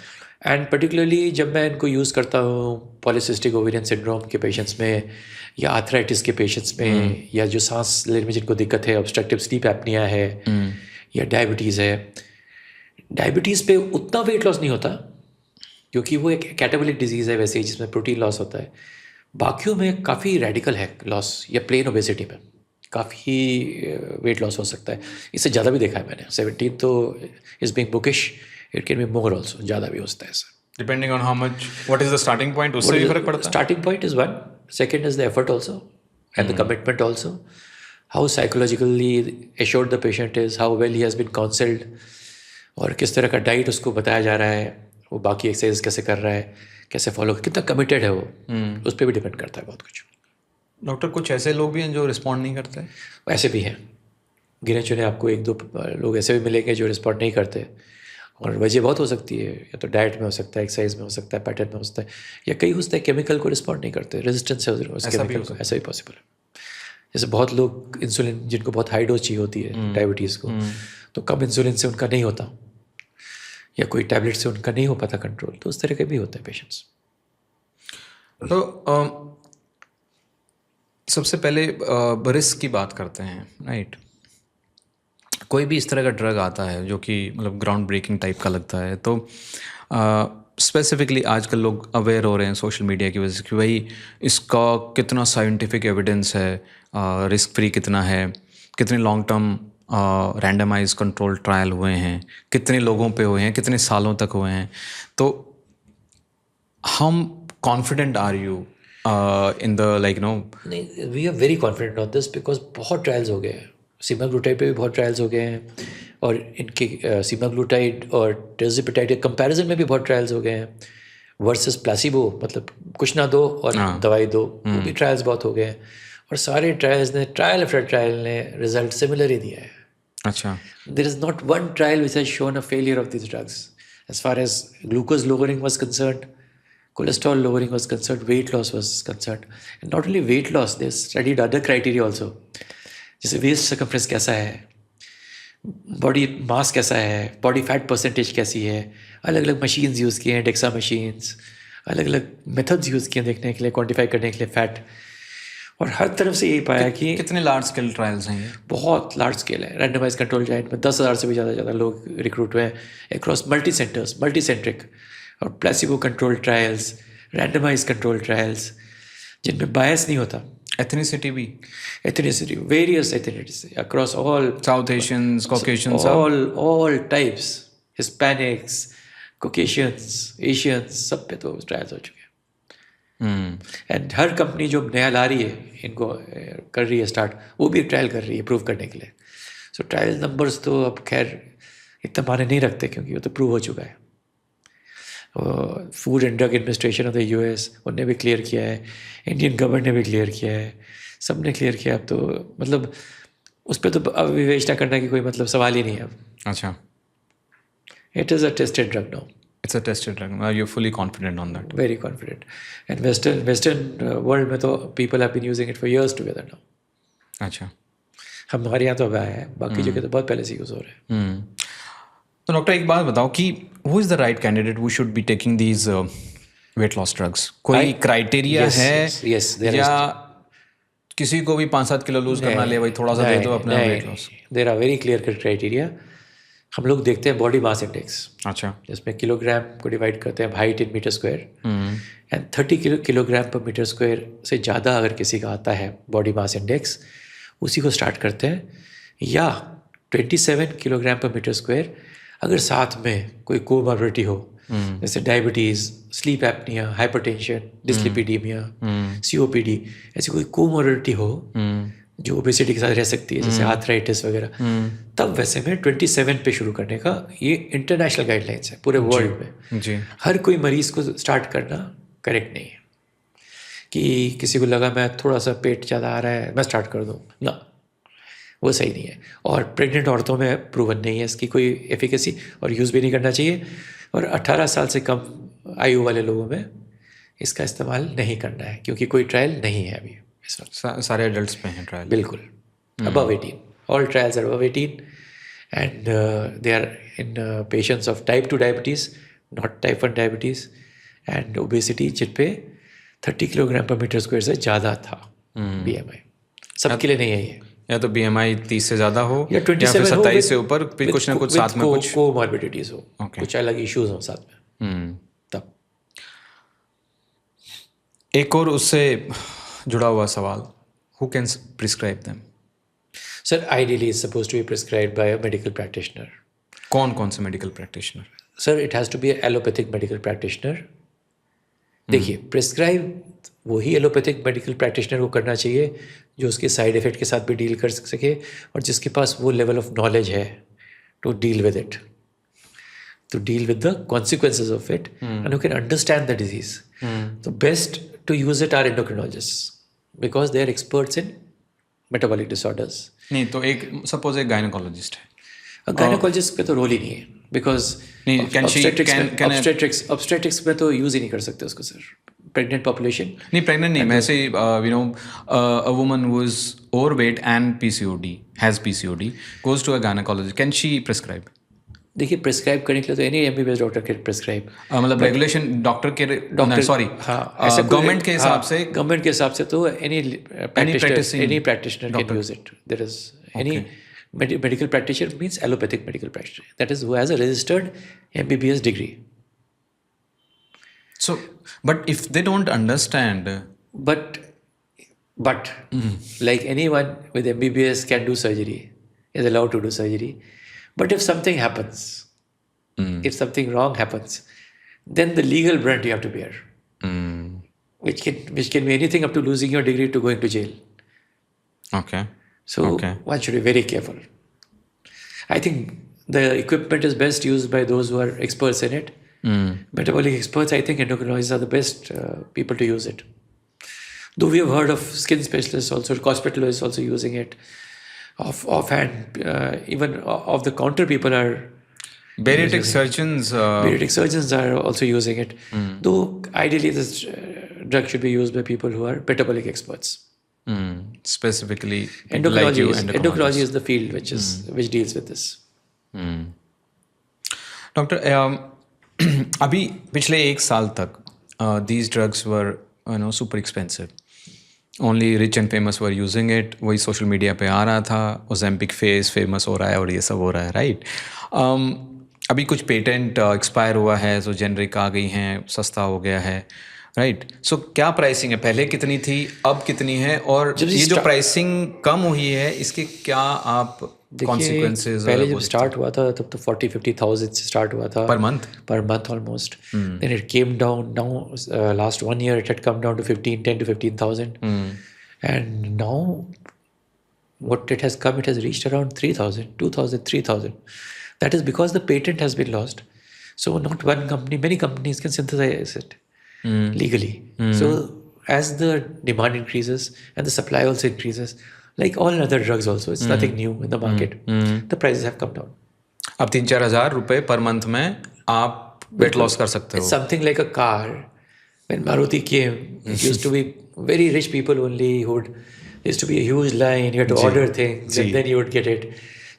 And particularly जब मैं इनको यूज़ करता हूँ पॉलीसिस्टिक ओवेरियन सिंड्रोम के patients में या arthritis के patients में या जो सांस लेने में जिनको दिक्कत है, ऑब्स्ट्रक्टिव स्लीप एपनिया है या डायबिटीज़ है, डायबिटीज़ पे उतना वेट लॉस नहीं होता क्योंकि वो एक कैटाबोलिक डिजीज़ है वैसे ही जिसमें प्रोटीन लॉस होता है। बाकियों में काफ़ी रेडिकल है लॉस, या प्लेन ओबेसिटी में काफ़ी वेट लॉस हो सकता है। इससे ज़्यादा भी देखा है मैंने, 17 तो is being bookish, it can be more also, ज़्यादा भी हो सकता है ऐसा। Depending on how much, what is the starting point, उससे भी फर्क पड़ता है? Starting point is one, second is the effort also and the commitment also, how psychologically assured the patient is, how well he has been counseled, और किस तरह का diet उसको बताया जा रहा है, वो बाकी एक्सरसाइज कैसे कर रहा है, कैसे फॉलो, कितना कमिटेड है वो, उस पर भी डिपेंड करता है बहुत कुछ। डॉक्टर कुछ ऐसे लोग भी हैं जो रिस्पॉन्ड नहीं करते? ऐसे भी हैं, गिने चुने आपको 1-2 लोग ऐसे भी मिलेंगे जो रिस्पॉन्ड नहीं करते, और वजह बहुत हो सकती है, या तो डाइट में हो सकता है, एक्सरसाइज में हो सकता है, पैटर्न में हो सकता है, या कई हो सकता है केमिकल को रिस्पॉन्ड नहीं करते, रेजिस्टेंस है उस केमिकल को, ऐसा भी पॉसिबल है। जैसे बहुत लोग इंसुलिन जिनको बहुत हाई डोज चाहिए होती है डायबिटीज़ को, तो कम इंसुलिन से उनका नहीं होता, या कोई टैबलेट से उनका नहीं हो पाता कंट्रोल, तो उस तरह के भी होते हैं पेशेंट्स। तो सबसे पहले रिस्क की बात करते हैं, राइट? कोई भी इस तरह का ड्रग आता है जो कि मतलब ग्राउंड ब्रेकिंग टाइप का लगता है, तो स्पेसिफिकली आजकल लोग अवेयर हो रहे हैं सोशल मीडिया की वजह से कि भाई इसका कितना साइंटिफिक एविडेंस है, रिस्क फ्री कितना है, कितने long term randomise control trial हुए हैं, कितने लोगों पे हुए हैं, कितने सालों तक हुए हैं। तो हम confident are you in the like no? नहीं, we are very confident on this because बहुत ट्रायल्स हो गए हैं, सीमाग्लूटाइड पे भी बहुत ट्रायल्स हो गए हैं, और इनके सीमाग्लूटाइड और टिर्ज़ोपेटाइड के कंपैरिजन में भी बहुत ट्रायल्स हो गए हैं, वर्सेस प्लासिबो, मतलब कुछ ना दो और दवाई दो, वो भी ट्रायल्स बहुत हो गए हैं, और सारे ट्रायल्स ने, ट्रायल आफ्टर ट्रायल ने रिजल्ट सिमिलर ही दिया है। अच्छा, there is not one trial which has shown a failure of this drugs as far as glucose lowering was concerned, cholesterol lowering was concerned, weight loss was concerned, and not only weight loss, they studied other criteria also, जैसे waste circumference कैसा है, body mass कैसा है, body fat percentage कैसी है, अलग अलग machines use किए हैं, डेक्सा मशीन्स, अलग अलग मेथड्स यूज़ किए देखने के लिए, क्वान्टिफाई करने के लिए फैट, और हर तरफ से यही पाया कि कितने लार्ज स्केल ट्रायल्स हैं ये? बहुत लार्ज स्केल है। रैंडमाइज कंट्रोल ट्रायल में 10,000 से भी ज़्यादा लोग रिक्रूट हुए हैं across multi centres, multi centric, और placebo control trials, randomise control trials जिनमें बायस नहीं होता। एथनिसिटी भी? Ethnicity, various ethnicity across all, South Asians, Caucasians, all types, Hispanics, Caucasians, Asians, सब पे तो ट्रायल्स हो चुके हैं। एंड हर कंपनी जो नया ला रही है, इनको कर रही है स्टार्ट, वो भी एक ट्रायल कर रही है प्रूव करने के लिए। सो ट्रायल नंबर्स तो अब खैर इतना माने नहीं रखते क्योंकि वो तो प्रूव हो चुका है, food and drug administration of the US उनने भी क्लियर किया है, इंडियन गवर्नमेंट ने भी क्लियर किया है, सब ने क्लियर किया। अब तो मतलब उस पर तो अब विवेचना करने की कोई मतलब सवाल ही नहीं है अब। अच्छा, it is a tested drug now, it's a tested drug, you fully confident on that? Very confident. And western world में तो people have been using it for years together now. अच्छा, हमारे यहाँ तो अब आया है, बाकी जगह तो बहुत पहले से यूज़ हो रहे हैं। तो डॉक्टर एक बात बताओ कि who is the right candidate who should be taking these weight loss drugs? कोई क्राइटेरिया है या किसी को भी 5-7 किलो लूज करना ले भाई थोड़ा सा दे दो अपना weight loss? There are very clear cut criteria. हम लोग देखते हैं बॉडी मास इंडेक्स, अच्छा, जिसमें किलोग्राम को डिवाइड करते हैं height in metre square, and 30 kilogram per metre square से ज़्यादा अगर किसी का आता है बॉडी मास इंडेक्स, उसी को स्टार्ट करते हैं। या 27 किलोग्राम पर मीटर स्क्वायर अगर साथ में कोई कोमॉर्बिडिटी हो, जैसे diabetes, sleep apnoea, hypertension, dyslipidaemia, COPD, ऐसी कोई कोमॉर्बिडिटी हो जो ओबेसिटी के साथ रह सकती है, जैसे आर्थराइटिस वगैरह, तब वैसे में 27 पे शुरू करने का ये इंटरनेशनल गाइडलाइंस है पूरे वर्ल्ड में जी। हर कोई मरीज़ को स्टार्ट करना करेक्ट नहीं है कि किसी को लगा मैं थोड़ा सा पेट ज़्यादा आ रहा है मैं स्टार्ट कर दूँ, ना, वो सही नहीं है। और प्रेग्नेंट औरतों में प्रूवन नहीं है इसकी कोई एफिकेसी, और यूज़ भी नहीं करना चाहिए। और 18 साल से कम आयु वाले लोगों में इसका इस्तेमाल नहीं करना है, क्योंकि कोई ट्रायल नहीं है अभी इस वक्त। सारे एडल्ट्स पे हैं ट्रायल? बिल्कुल, above 18, all trials are above 18 and they are in patients of type 2 diabetes, not type 1 diabetes, and obesity जिन पे 30 किलोग्राम पर मीटर स्क्वायर से ज़्यादा था BMI। सबके लिए नहीं है ये, या तो BMI 30 से ज़्यादा हो या 27 फिर हो 27 से ऊपर, फिर कुछ ना कुछ साथ में कुछ कोमॉर्बिडिटीज़ हो, Okay. कुछ अलग इश्यूज हो साथ में, तब। एक और उससे जुड़ा हुआ सवाल, who can prescribe them? Sir ideally is suppose to be prescribed by a medical practitioner. कौन कौन से medical practitioner? Sir it has to be allopathic medical practitioner. देखिए, प्रिस्क्राइब वही एलोपैथिक मेडिकल प्रैक्टिशनर को करना चाहिए जो उसके साइड इफेक्ट के साथ भी डील कर सके, और जिसके पास वो लेवल ऑफ नॉलेज है to deal with it, to deal with the consequences of it, and who can understand the disease. The best to use it are endocrinologists because they are experts in metabolic disorders. नहीं तो एक suppose एक gynaecologist है, gynaecologist पे तो role ही नहीं है, because obstetrics में तो यूज ही नहीं कर सकते उसको सर। प्रेग्नेंट पॉपुलेशन नहीं, प्रेग्नेंट नहीं, वैसे a woman who is overweight and has PCOD goes to a gynecologist, can she prescribe? देखिए, प्रिस्क्राइब करने के लिए तो एनी MBBS डॉक्टर के प्रिस्क्राइब, मतलब रेगुलेशन डॉक्टर सॉरी गवर्नमेंट के हिसाब से, गवर्नमेंट के हिसाब से तो any practitioner can use it. There is any medical practitioner means allopathic medical practitioner, that is who has a registered MBBS degree. So but if they don't understand, but like anyone with MBBS can do surgery, is allowed to do surgery, but if something happens, if something wrong happens, then the legal brunt you have to bear, which can be anything up to losing your degree to going to jail. Okay. So one should be very careful. I think the equipment is best used by those who are experts in it. Metabolic experts, I think endocrinologists are the best people to use it. Though we have heard of skin specialists also, hospitalists also using it. Offhand, even off the counter people are. Bariatric surgeons. Bariatric surgeons are also using it. Though ideally this drug should be used by people who are metabolic experts. Specifically endocrinology is the field which deals with this. Doctor अभी पिछले 1 साल तक these drugs were super expensive. Only rich and famous were using it. वही social media पे आ रहा था, Ozempic famous हो रहा है और ये सब हो रहा है, राइट? अभी कुछ पेटेंट एक्सपायर हुआ है, जो जेनरिक आ गई हैं, सस्ता हो गया है, राइट? सो क्या प्राइसिंग है? पहले कितनी थी, अब कितनी है? और ये जो प्राइसिंग कम हुई है, इसके क्या आप कॉन्सिक्वेंसेस? पहले जब स्टार्ट हुआ था तब तो 40-50,000 से स्टार्ट हुआ था पर month almost. Then it came down. Now last 1 year it had come down to 10 to 15,000, and now what it has come, it has reached around 3,000, 2,000, 3,000. That is because the patent has been lost. So not one company, many companies can synthesize it legally. So as the demand increases and the supply also increases, like all other drugs also, it's nothing new in the market. The prices have come down. अब 3-4 हज़ार रुपए per month में आप weight loss कर सकते It's हो. something like a car. When Maruti came, it used to be very rich people only who would, there used to be a huge line, you had to order things and then you would get it.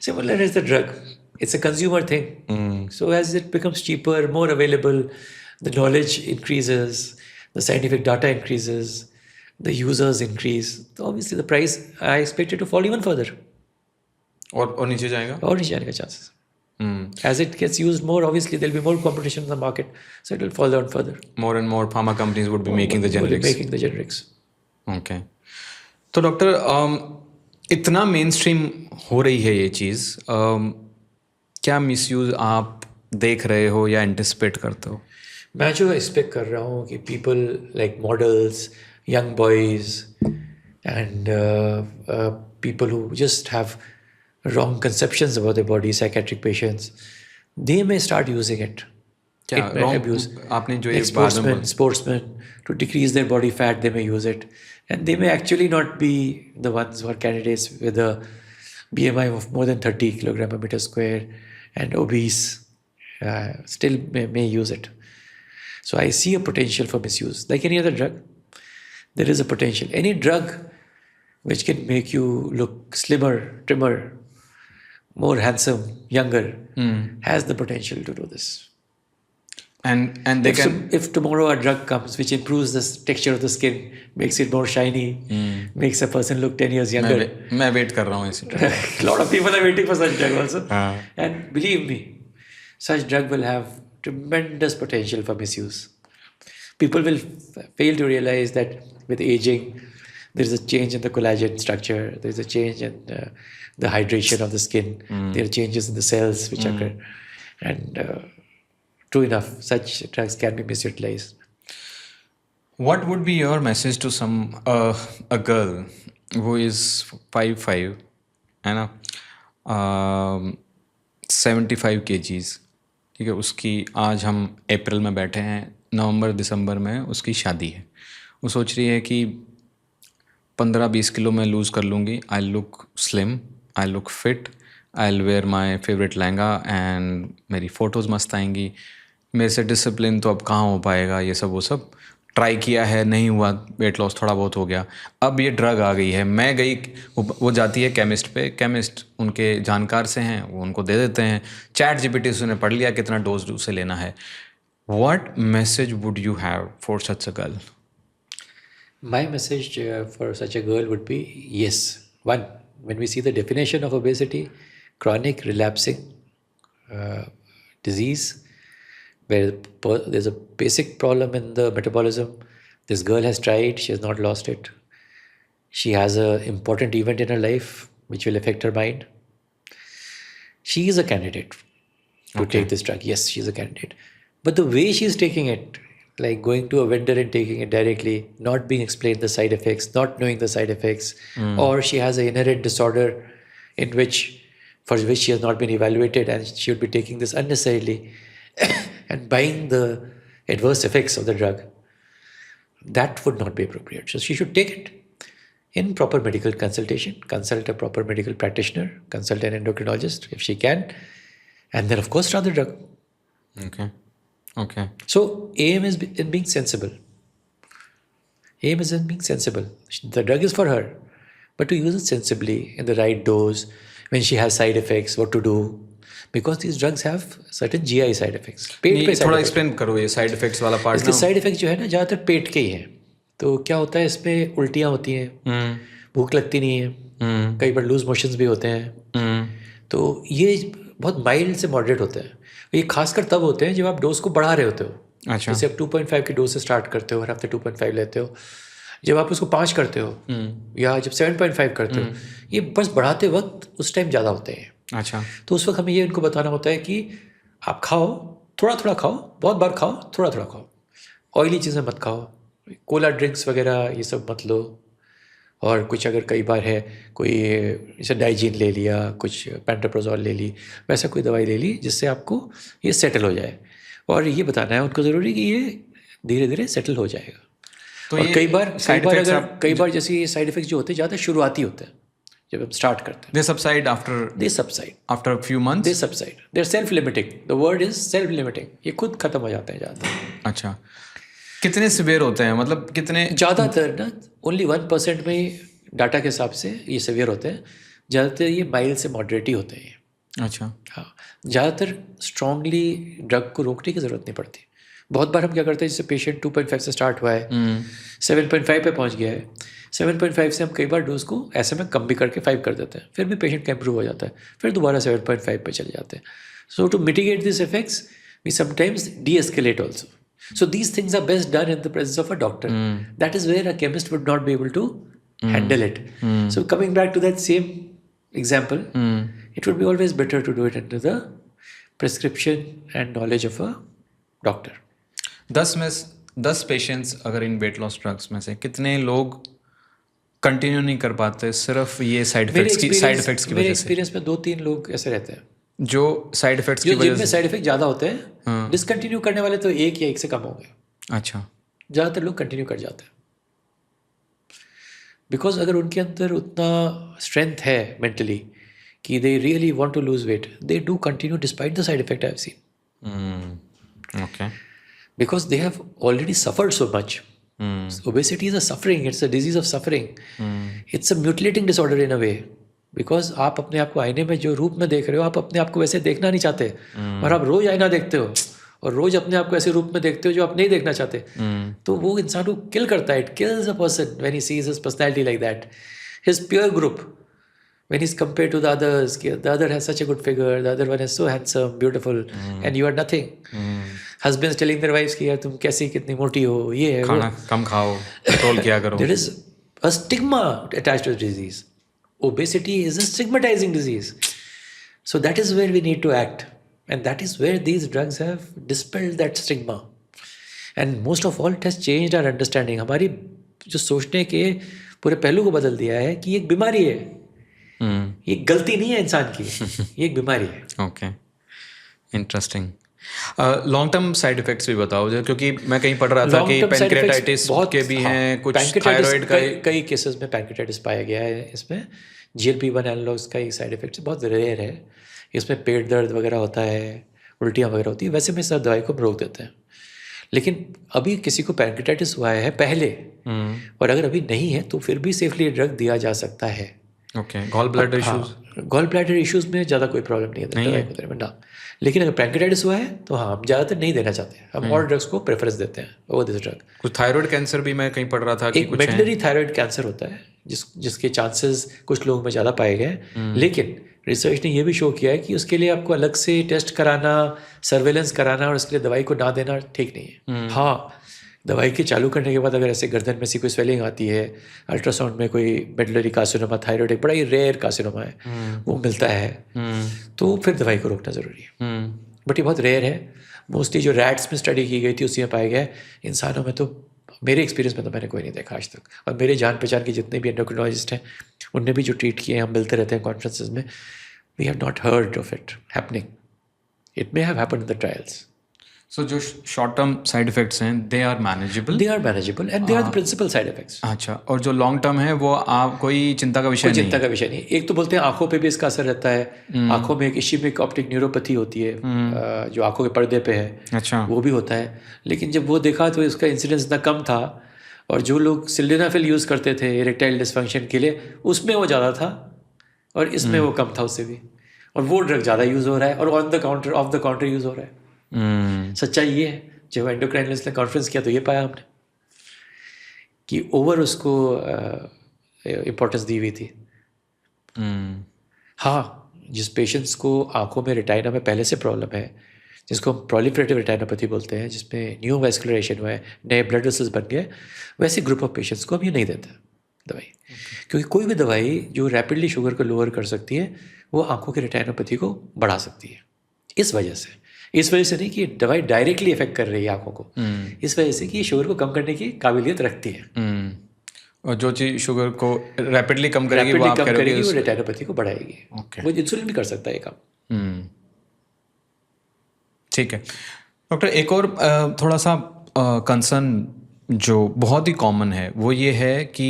Similar as the drug. It's a consumer thing. So as it becomes cheaper, more available, the knowledge increases, the scientific data increases, the users increase. So obviously the price, I expect it to fall even further. और नीचे जाएगा. और नीचे जाने का chances. As it gets used more, obviously there'll be more competition in the market, so it will fall down further. More and more pharma companies would be making the Will be generics. making the generics. Okay. तो doctor इतना main stream हो रही है ये चीज़, क्या misuse आप देख रहे हो या एंटिसिपेट करते हो? मैं जो एक्सपेक्ट कर रहा हूँ कि people like models, young boys and people who just have wrong conceptions about their body, psychiatric patients, they may start using it. क्या It may abuse. आपने जो ये Like बाद में sportsmen, to decrease their body fat, they may use it. And they may actually not be the ones who are candidates with a BMI of more than 30 kilogram per meter square and obese, still may use it. So I see a potential for misuse. Like any other drug, there is a potential. Any drug which can make you look slimmer, trimmer, more handsome, younger, has the potential to do this. and they can If tomorrow a drug comes which improves the texture of the skin, makes it more shiny, makes a person look 10 years younger. मैं wait कर रहा हूँ इसी drug. A lot of people are waiting for such drug also. हाँ. And believe me, such drug will have tremendous potential for misuse. People will fail to realize that with aging, there is a change in the collagen structure, there is a change in the hydration of the skin, there are changes in the cells which occur. And true enough, such drugs can be misutilized. What would be your message to some a girl who is 5'5", है ना, 75 kgs, ठीक है, उसकी आज हम अप्रैल में बैठे हैं, नवंबर दिसंबर में उसकी शादी है, वो सोच रही है कि 15-20 किलो मैं लूज़ कर लूँगी, I look slim, I look fit, I wear my favourite lehenga and मेरी फ़ोटोज़ मस्त आएंगी, मेरे से डिसिप्लिन तो अब कहाँ हो पाएगा, ये सब वो सब ट्राई किया है, नहीं हुआ, वेट लॉस थोड़ा बहुत हो गया, अब ये ड्रग आ गई है, मैं गई, वो जाती है केमिस्ट पे, केमिस्ट उनके जानकार से हैं, वो उनको दे देते हैं, चैट जीपीटी से उन्हें पढ़ लिया कितना डोज उसे लेना है. What message would you have for such a girl? My message for such a girl would be yes. One, when we see the definition of obesity, chronic relapsing disease, where there's a basic problem in the metabolism. This girl has tried, she has not lost it. She has an important event in her life which will affect her mind. She is a candidate to take this drug. Yes, she's a candidate. But the way she's taking it, like going to a vendor and taking it directly, not being explained the side effects, not knowing the side effects, or she has an inherent disorder for which she has not been evaluated and she would be taking this unnecessarily and buying the adverse effects of the drug, that would not be appropriate. So she should take it in proper medical consultation, consult a proper medical practitioner, consult an endocrinologist if she can, and then of course start the drug. Okay. So aim is in being sensible. Aim is in being sensible. The drug is for her, but to use it sensibly in the right dose, when she has side effects, what to do. Because these drugs have certain GI side effects. पेट पे थोड़ा explain करो ये side effects वाला part. इसके side effect जो है ना ज़्यादातर पेट के ही हैं. तो क्या होता है, इसमें उल्टियाँ होती हैं, भूख लगती नहीं है, कई बार लूज मोशंस भी होते हैं. तो ये बहुत माइल्ड से मॉडरेट होते हैं. ये खासकर तब होते हैं जब आप डोज को बढ़ा रहे होते हो. अच्छा. जैसे आप 2.5 की डोज से स्टार्ट करते हो, हर हफ्ते 2.5 लेते हो. जब आप उसको 5 करते हो या जब 7.5 करते हो, ये बस बढ़ाते वक्त उस टाइम ज़्यादा होते हैं. अच्छा. तो उस वक्त हमें ये उनको बताना होता है कि आप खाओ, थोड़ा थोड़ा खाओ, बहुत बार खाओ, थोड़ा थोड़ा खाओ, ऑयली चीज़ें मत खाओ, कोला ड्रिंक्स वगैरह ये सब मत लो. और कुछ अगर कई बार है कोई जैसे डाइजीन ले लिया, कुछ पेंटाप्रोजोल ले ली, वैसा कोई दवाई ले ली जिससे आपको ये सेटल हो जाए. और ये बताना है उनको ज़रूरी कि ये धीरे धीरे सेटल हो जाएगा। तो और ये कई बार side effects कई बार जैसे ये साइड इफेक्ट्स जो होते हैं ज़्यादा शुरुआती होते हैं जब हम स्टार्ट करते हैं। They subside they subside after few months. They subside, they are self limiting, the word is self limiting, ये खुद खत्म हो जाते हैं ज़्यादातर। अच्छा, कितने सिवियर होते हैं, मतलब कितने? ज़्यादातर ना ओनली 1% में ही डाटा के हिसाब से ये सीवियर होते हैं, ज़्यादातर ये माइल्ड से मॉडरेट ही होते हैं। अच्छा, हाँ, ज़्यादातर स्ट्रांगली ड्रग को रोकने की ज़रूरत नहीं पड़ती। बहुत बार हम क्या करते हैं, जैसे पेशेंट 2.5 से स्टार्ट हुआ है, 7.5 पे पहुंच गया है, 7.5 से हम कई बार डोज को ऐसे में कम भी करके 5 कर देते हैं, फिर भी पेशेंट का इंप्रूव हो जाता है, फिर दोबारा 7.5 पे चले जाते हैं। So to mitigate this effects we sometimes de-escalate also. So these things are best done in the presence of a doctor. That is where a chemist would not be able to handle it. So coming back to that same example, it would be always better to do it under the prescription and knowledge of a doctor. 10 patients अगर इन wait loss drugs में से कितने लोग continue नहीं कर पाते सिर्फ ये साइड इफेक्ट्स की मेरे वजह से? एक्सपीरियंस में 2-3 लोग ऐसे रहते हैं जो साइड इफेक्ट्स की वजह जिनमें से। साइड इफेक्ट ज़्यादा होते हैं। डिसकंटिन्यू करने वाले तो एक या एक से कम होंगे। अच्छा, ज़्यादातर लोग कंटिन्यू कर जाते हैं बिकॉज अगर उनके अंदर उतना स्ट्रेंथ है मेंटली कि they really want to lose weight, they do continue despite the side effect I have seen, okay, because they have already suffered so much. Obesity is a suffering, it's a disease of suffering. It's a mutilating disorder in a way. Because आप अपने आप को आईने में जो रूप में देख रहे हो, आप अपने आप को वैसे देखना नहीं चाहते, और आप रोज आईना देखते हो और रोज अपने आप को ऐसे रूप में देखते हो जो आप नहीं देखना चाहते, तो वो इंसान को किल करता है। It kills a person when he sees his personality like that, his peer group, when he's compared to the others, the other has such a good figure, the other one is so handsome, beautiful, and you are nothing. Husbands telling their wives कि यार तुम कैसी कितनी मोटी हो, ये है खाना कम खाओ, कंट्रोल किया करो। There is a stigma attached to the disease. Obesity is a stigmatizing disease. So that is where we need to act, and that is where these drugs have dispelled that stigma. And most of all, it has changed our understanding. हमारी जो सोचने के पूरे पहलू को बदल दिया है कि ये एक बीमारी है, ये गलती नहीं है इंसान की, ये एक बीमारी है। Okay, interesting. Long term side effects भी बताओ, क्योंकि मैं कहीं पढ़ रहा था कि पैनक्रियाटाइटिस के भी हैं, कुछ थायराइड का कई केसेस में पैनक्रियाटाइटिस पाया गया है। इसमें GLP-1 एनालॉग्स का एक साइड इफेक्ट बहुत रेयर है। इसमें पेट दर्द वगैरह होता है, उल्टियाँ वगैरह होती है, वैसे में सब दवाई को रोक देते हैं। लेकिन अभी किसी को पैनक्रियाटाइटिस हुआ है पहले, और अगर अभी नहीं है तो फिर भी सेफली ड्रग दिया जा सकता है। Okay, gall bladder issues? Gall bladder issues में ज़्यादा कोई प्रॉब्लम नहीं है दवाई को देने में ना। लेकिन अगर पैनक्रियाटाइटिस हुआ है तो हाँ, हम ज़्यादातर नहीं देना चाहते हैं, हम और ड्रग्स को प्रेफरेंस देते हैं ओवर दिस ड्रग। कुछ थायराइड कैंसर भी मैं कहीं पढ़ रहा था कि एक मेडलरी थायराइड कैंसर होता है जिसके चांसेस कुछ लोगों में ज़्यादा पाए गए, लेकिन रिसर्च ने ये भी शो किया है कि उसके लिए आपको अलग से टेस्ट कराना, सर्वेलेंस कराना और उसके लिए दवाई को ना देना ठीक नहीं है। हाँ, दवाई के चालू करने के बाद अगर ऐसे गर्दन में से कोई स्वेलिंग आती है, अल्ट्रासाउंड में कोई मेडलरी कार्सिनोमा, थायराइड एक बड़ा ही रेयर कार्सिनोमा है, वो मिलता है, तो फिर दवाई को रोकना ज़रूरी है। बट ये बहुत रेयर है। मोस्टली जो रैट्स में स्टडी की गई थी उसी में पाया गया है। इंसानों में तो मेरे एक्सपीरियंस में तो मैंने कोई नहीं देखा आज तक, और मेरे जान पहचान के जितने भी एंडोक्रिनोलॉजिस्ट हैं उनने भी जो ट्रीट किए हैं, हम मिलते रहते हैं कॉन्फ्रेंसेज में, we have not heard of it happening. It may have happened in the trials. So जो शॉर्ट टर्म साइड इफेक्ट्स हैं they are manageable and they are the principal side effects. अच्छा, और जो लॉन्ग टर्म है वो आप कोई चिंता का विषय नहीं? चिंता का विषय नहीं। एक तो बोलते हैं आंखों पे भी इसका असर रहता है, आंखों में एक इश्यमिक ऑप्टिक न्यूरोपैथी होती है जो आंखों के पर्दे पे है। अच्छा, वो भी होता है, लेकिन जब वो देखा तो इसका इंसिडेंस इतना कम था, और जो लोग सिल्डेनाफिल यूज़ करते थे इरेक्टाइल डिसफंक्शन के लिए उसमें वो ज़्यादा था, और इसमें वो कम था उससे भी, और वो ड्रग ज़्यादा यूज़ हो रहा है और ऑफ द काउंटर यूज़ हो रहा है। सच्चाई ये है। जब एंडोक्राइनलिस्ट ने कॉन्फ्रेंस किया तो ये पाया हमने कि ओवर उसको इम्पोर्टेंस दी हुई थी। हाँ, जिस पेशेंट्स को आंखों में रेटाइना में पहले से प्रॉब्लम है, जिसको हम प्रोलिफरेटिव रेटाइनोपैथी बोलते हैं, जिसमें न्यू वैस्कुलराइजेशन हुआ है, नए ब्लड वेसल्स बन गए, वैसे ग्रुप ऑफ पेशेंट्स को हम ये नहीं देते दवाई। क्योंकि कोई भी दवाई जो रैपिडली शुगर को लोअर कर सकती है वो आंखों की रेटाइनोपैथी को बढ़ा सकती है। इस वजह से नहीं कि दवाई डायरेक्टली इफेक्ट कर रही है आंखों को, इस वजह से कि ये शुगर को कम करने की काबिलियत रखती है। और जो चीज़ शुगर को रैपिडली कम करेगी वो रेटाइनोपैथी को बढ़ाएगी। वो इंसुलिन भी कर सकता है ये काम। ठीक है। डॉक्टर एक और थोड़ा सा कंसर्न जो बहुत ही कॉमन है वो ये है कि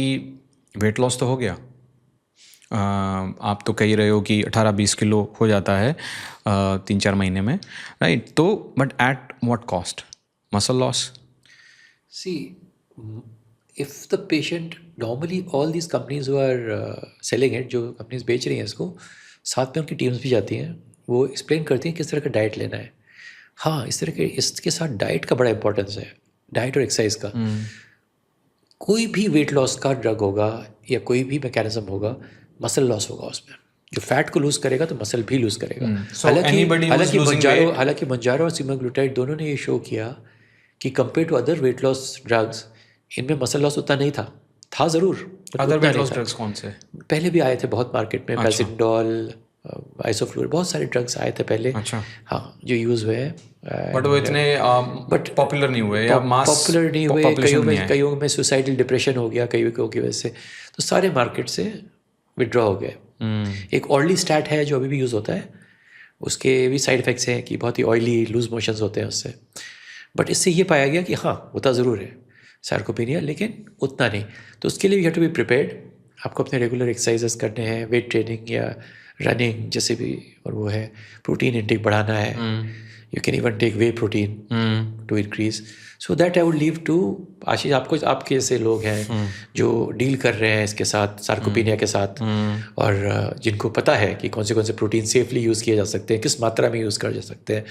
वेट लॉस तो हो गया, आप तो कह ही रहे हो कि 18-20 किलो हो जाता है 3-4 महीने में, राइट? तो but at what cost? Muscle loss? See, if the patient, normally all these companies who are selling it, जो companies बेच रही हैं इसको, साथ में उनकी टीम्स भी जाती हैं, वो एक्सप्लेन करती हैं किस तरह का डाइट लेना है. हाँ, इस तरह के इसके साथ डाइट का बड़ा इंपॉर्टेंस है, डाइट और एक्सरसाइज का. कोई भी वेट लॉस का ड्रग होगा या कोई भी मैकेनिज्म होगा, मसल लॉस होगा उसमें. जो फैट को लूज करेगा तो मसल भी लूज करेगा. हालांकि मंजारो और सीमाग्लूटाइड दोनों ने ये शो किया कि compare to other weight loss drugs इनमें मसल लॉस उतना नहीं था ज़रूर. अदर वेट लॉस ड्रग्स कौन से? पहले भी आए थे बहुत मार्केट में, पैसिडोल, आइसोफ्लूर, बहुत सारे ड्रग्स आए थे पहले. अच्छा. हाँ, जो यूज़ हुए हैं. बट वो इतने पॉपुलर नहीं हुए या मास पॉपुलर नहीं हुए. कईयों में सुसाइडल डिप्रेशन हो गया कईयों की वजह से, तो सारे मार्केट से विड्रॉ हो गए. एक ऑर्ली स्टैट है जो अभी भी यूज़ होता है, उसके भी साइड इफ़ेक्ट्स हैं कि बहुत ही ऑयली लूज मोशंस होते हैं उससे. बट इससे ये पाया गया कि हाँ, होता ज़रूर है सार्कोपेनिया, लेकिन उतना नहीं. तो उसके लिए you have to be prepared. आपको अपने रेगुलर एक्सरसाइजेस करने हैं, वेट ट्रेनिंग या रनिंग जैसे भी, और वो है प्रोटीन इंटेक बढ़ाना है. You can even take whey protein to increase. So that I would leave to Ashish. आपके जैसे लोग हैं जो डील कर रहे हैं इसके साथ, सार्कोपेनिया के साथ, और जिनको पता है कि कौन से प्रोटीन सेफली यूज़ किए जा सकते हैं, किस मात्रा में यूज़ कर जा सकते हैं,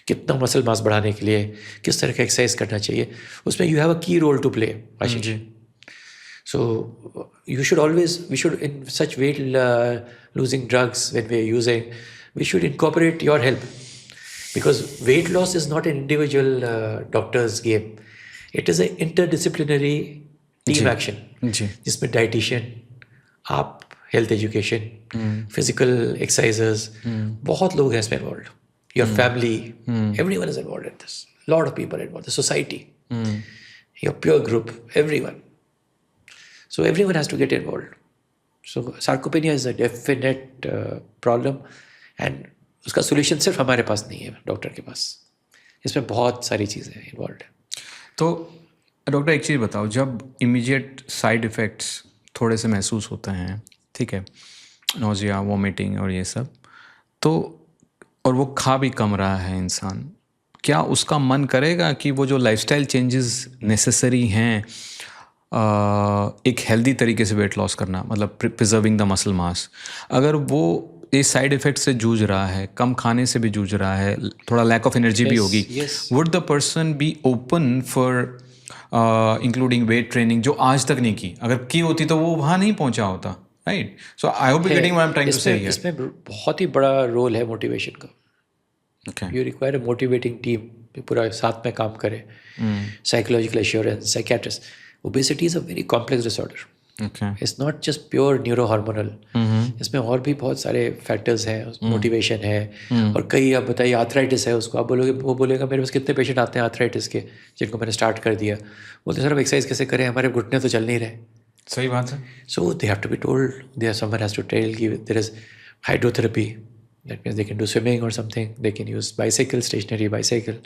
कितना मसल मास बढ़ाने के लिए किस तरह का एक्सरसाइज करना चाहिए, उसमें you have a key role to play, Ashish. So we should in such weight losing drugs when we are using, we should incorporate your help, because weight loss is not an individual doctor's game. It is an interdisciplinary team action, जिसमें dietitian, आप, health education, physical exercises, बहुत लोग हैं इसमें involve. Your family, everyone is involve in this. Lot of people involve, the society, your pure group, everyone. So everyone has to get involved. So sarcopenia is a definite problem, and उसका solution सिर्फ हमारे पास नहीं है, doctor के पास. इसमें बहुत सारी चीज़ें इन्वॉल्व है. तो डॉक्टर एक चीज़ बताओ, जब इमीडिएट साइड इफ़ेक्ट्स थोड़े से महसूस होते हैं, ठीक है, नोजिया, वॉमिटिंग और ये सब, तो और वो खा भी कम रहा है इंसान, क्या उसका मन करेगा कि वो जो लाइफस्टाइल चेंजेस नेसेसरी हैं एक हेल्दी तरीके से वेट लॉस करना, मतलब प्रिजर्विंग द मसल मास, अगर वो इस साइड इफेक्ट से जूझ रहा है, कम खाने से भी जूझ रहा है, थोड़ा लैक ऑफ एनर्जी भी होगी, would the person be open for including weight training जो आज तक नहीं की? अगर की होती तो वो वहाँ नहीं पहुँचा होता, right? So I hope you getting what I am trying to say here. इसमें बहुत ही बड़ा रोल है मोटिवेशन का. You require a motivating team, पूरा साथ में काम करे. Psychological assurance, psychiatrist. Obesity is a very complex disorder. Okay. It's not just pure neurohormonal. इसमें और भी बहुत सारे फैक्टर्स हैं. मोटिवेशन है, और कई, आप बताइए, आर्थराइटिस है, उसको आप बोलोगे, वो बोलेगा मेरे पास कितने पेशेंट आते हैं आर्थराइटिस के जिनको मैंने स्टार्ट कर दिया. बोलते सर अब एक्सरसाइज कैसे करें, हमारे घुटने तो चल नहीं रहे. सही बात है. So they have to be told, someone has to tell कि there is hydrotherapy. That means they can do swimming or something. They can use bicycle, stationary bicycle.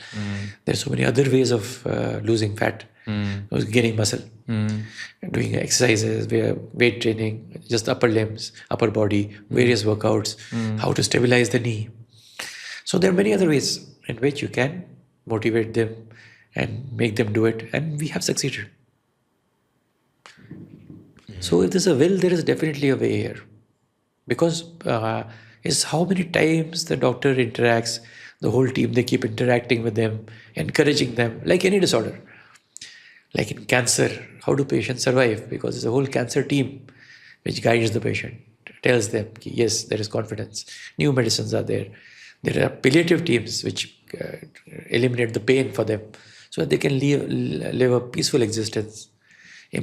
There are so many other ways of losing fat, gaining muscle, doing exercises, weight training, just upper limbs, upper body, various workouts, how to stabilize the knee. So there are many other ways in which you can motivate them and make them do it, and we have succeeded. So if there's a will, there is definitely a way here, because is how many times the doctor interacts, the whole team, they keep interacting with them, encouraging them, like any disorder. Like in cancer, how do patients survive? Because there's a whole cancer team which guides the patient, tells them, yes, there is confidence, new medicines are there. There are palliative teams which eliminate the pain for them so that they can live a peaceful existence,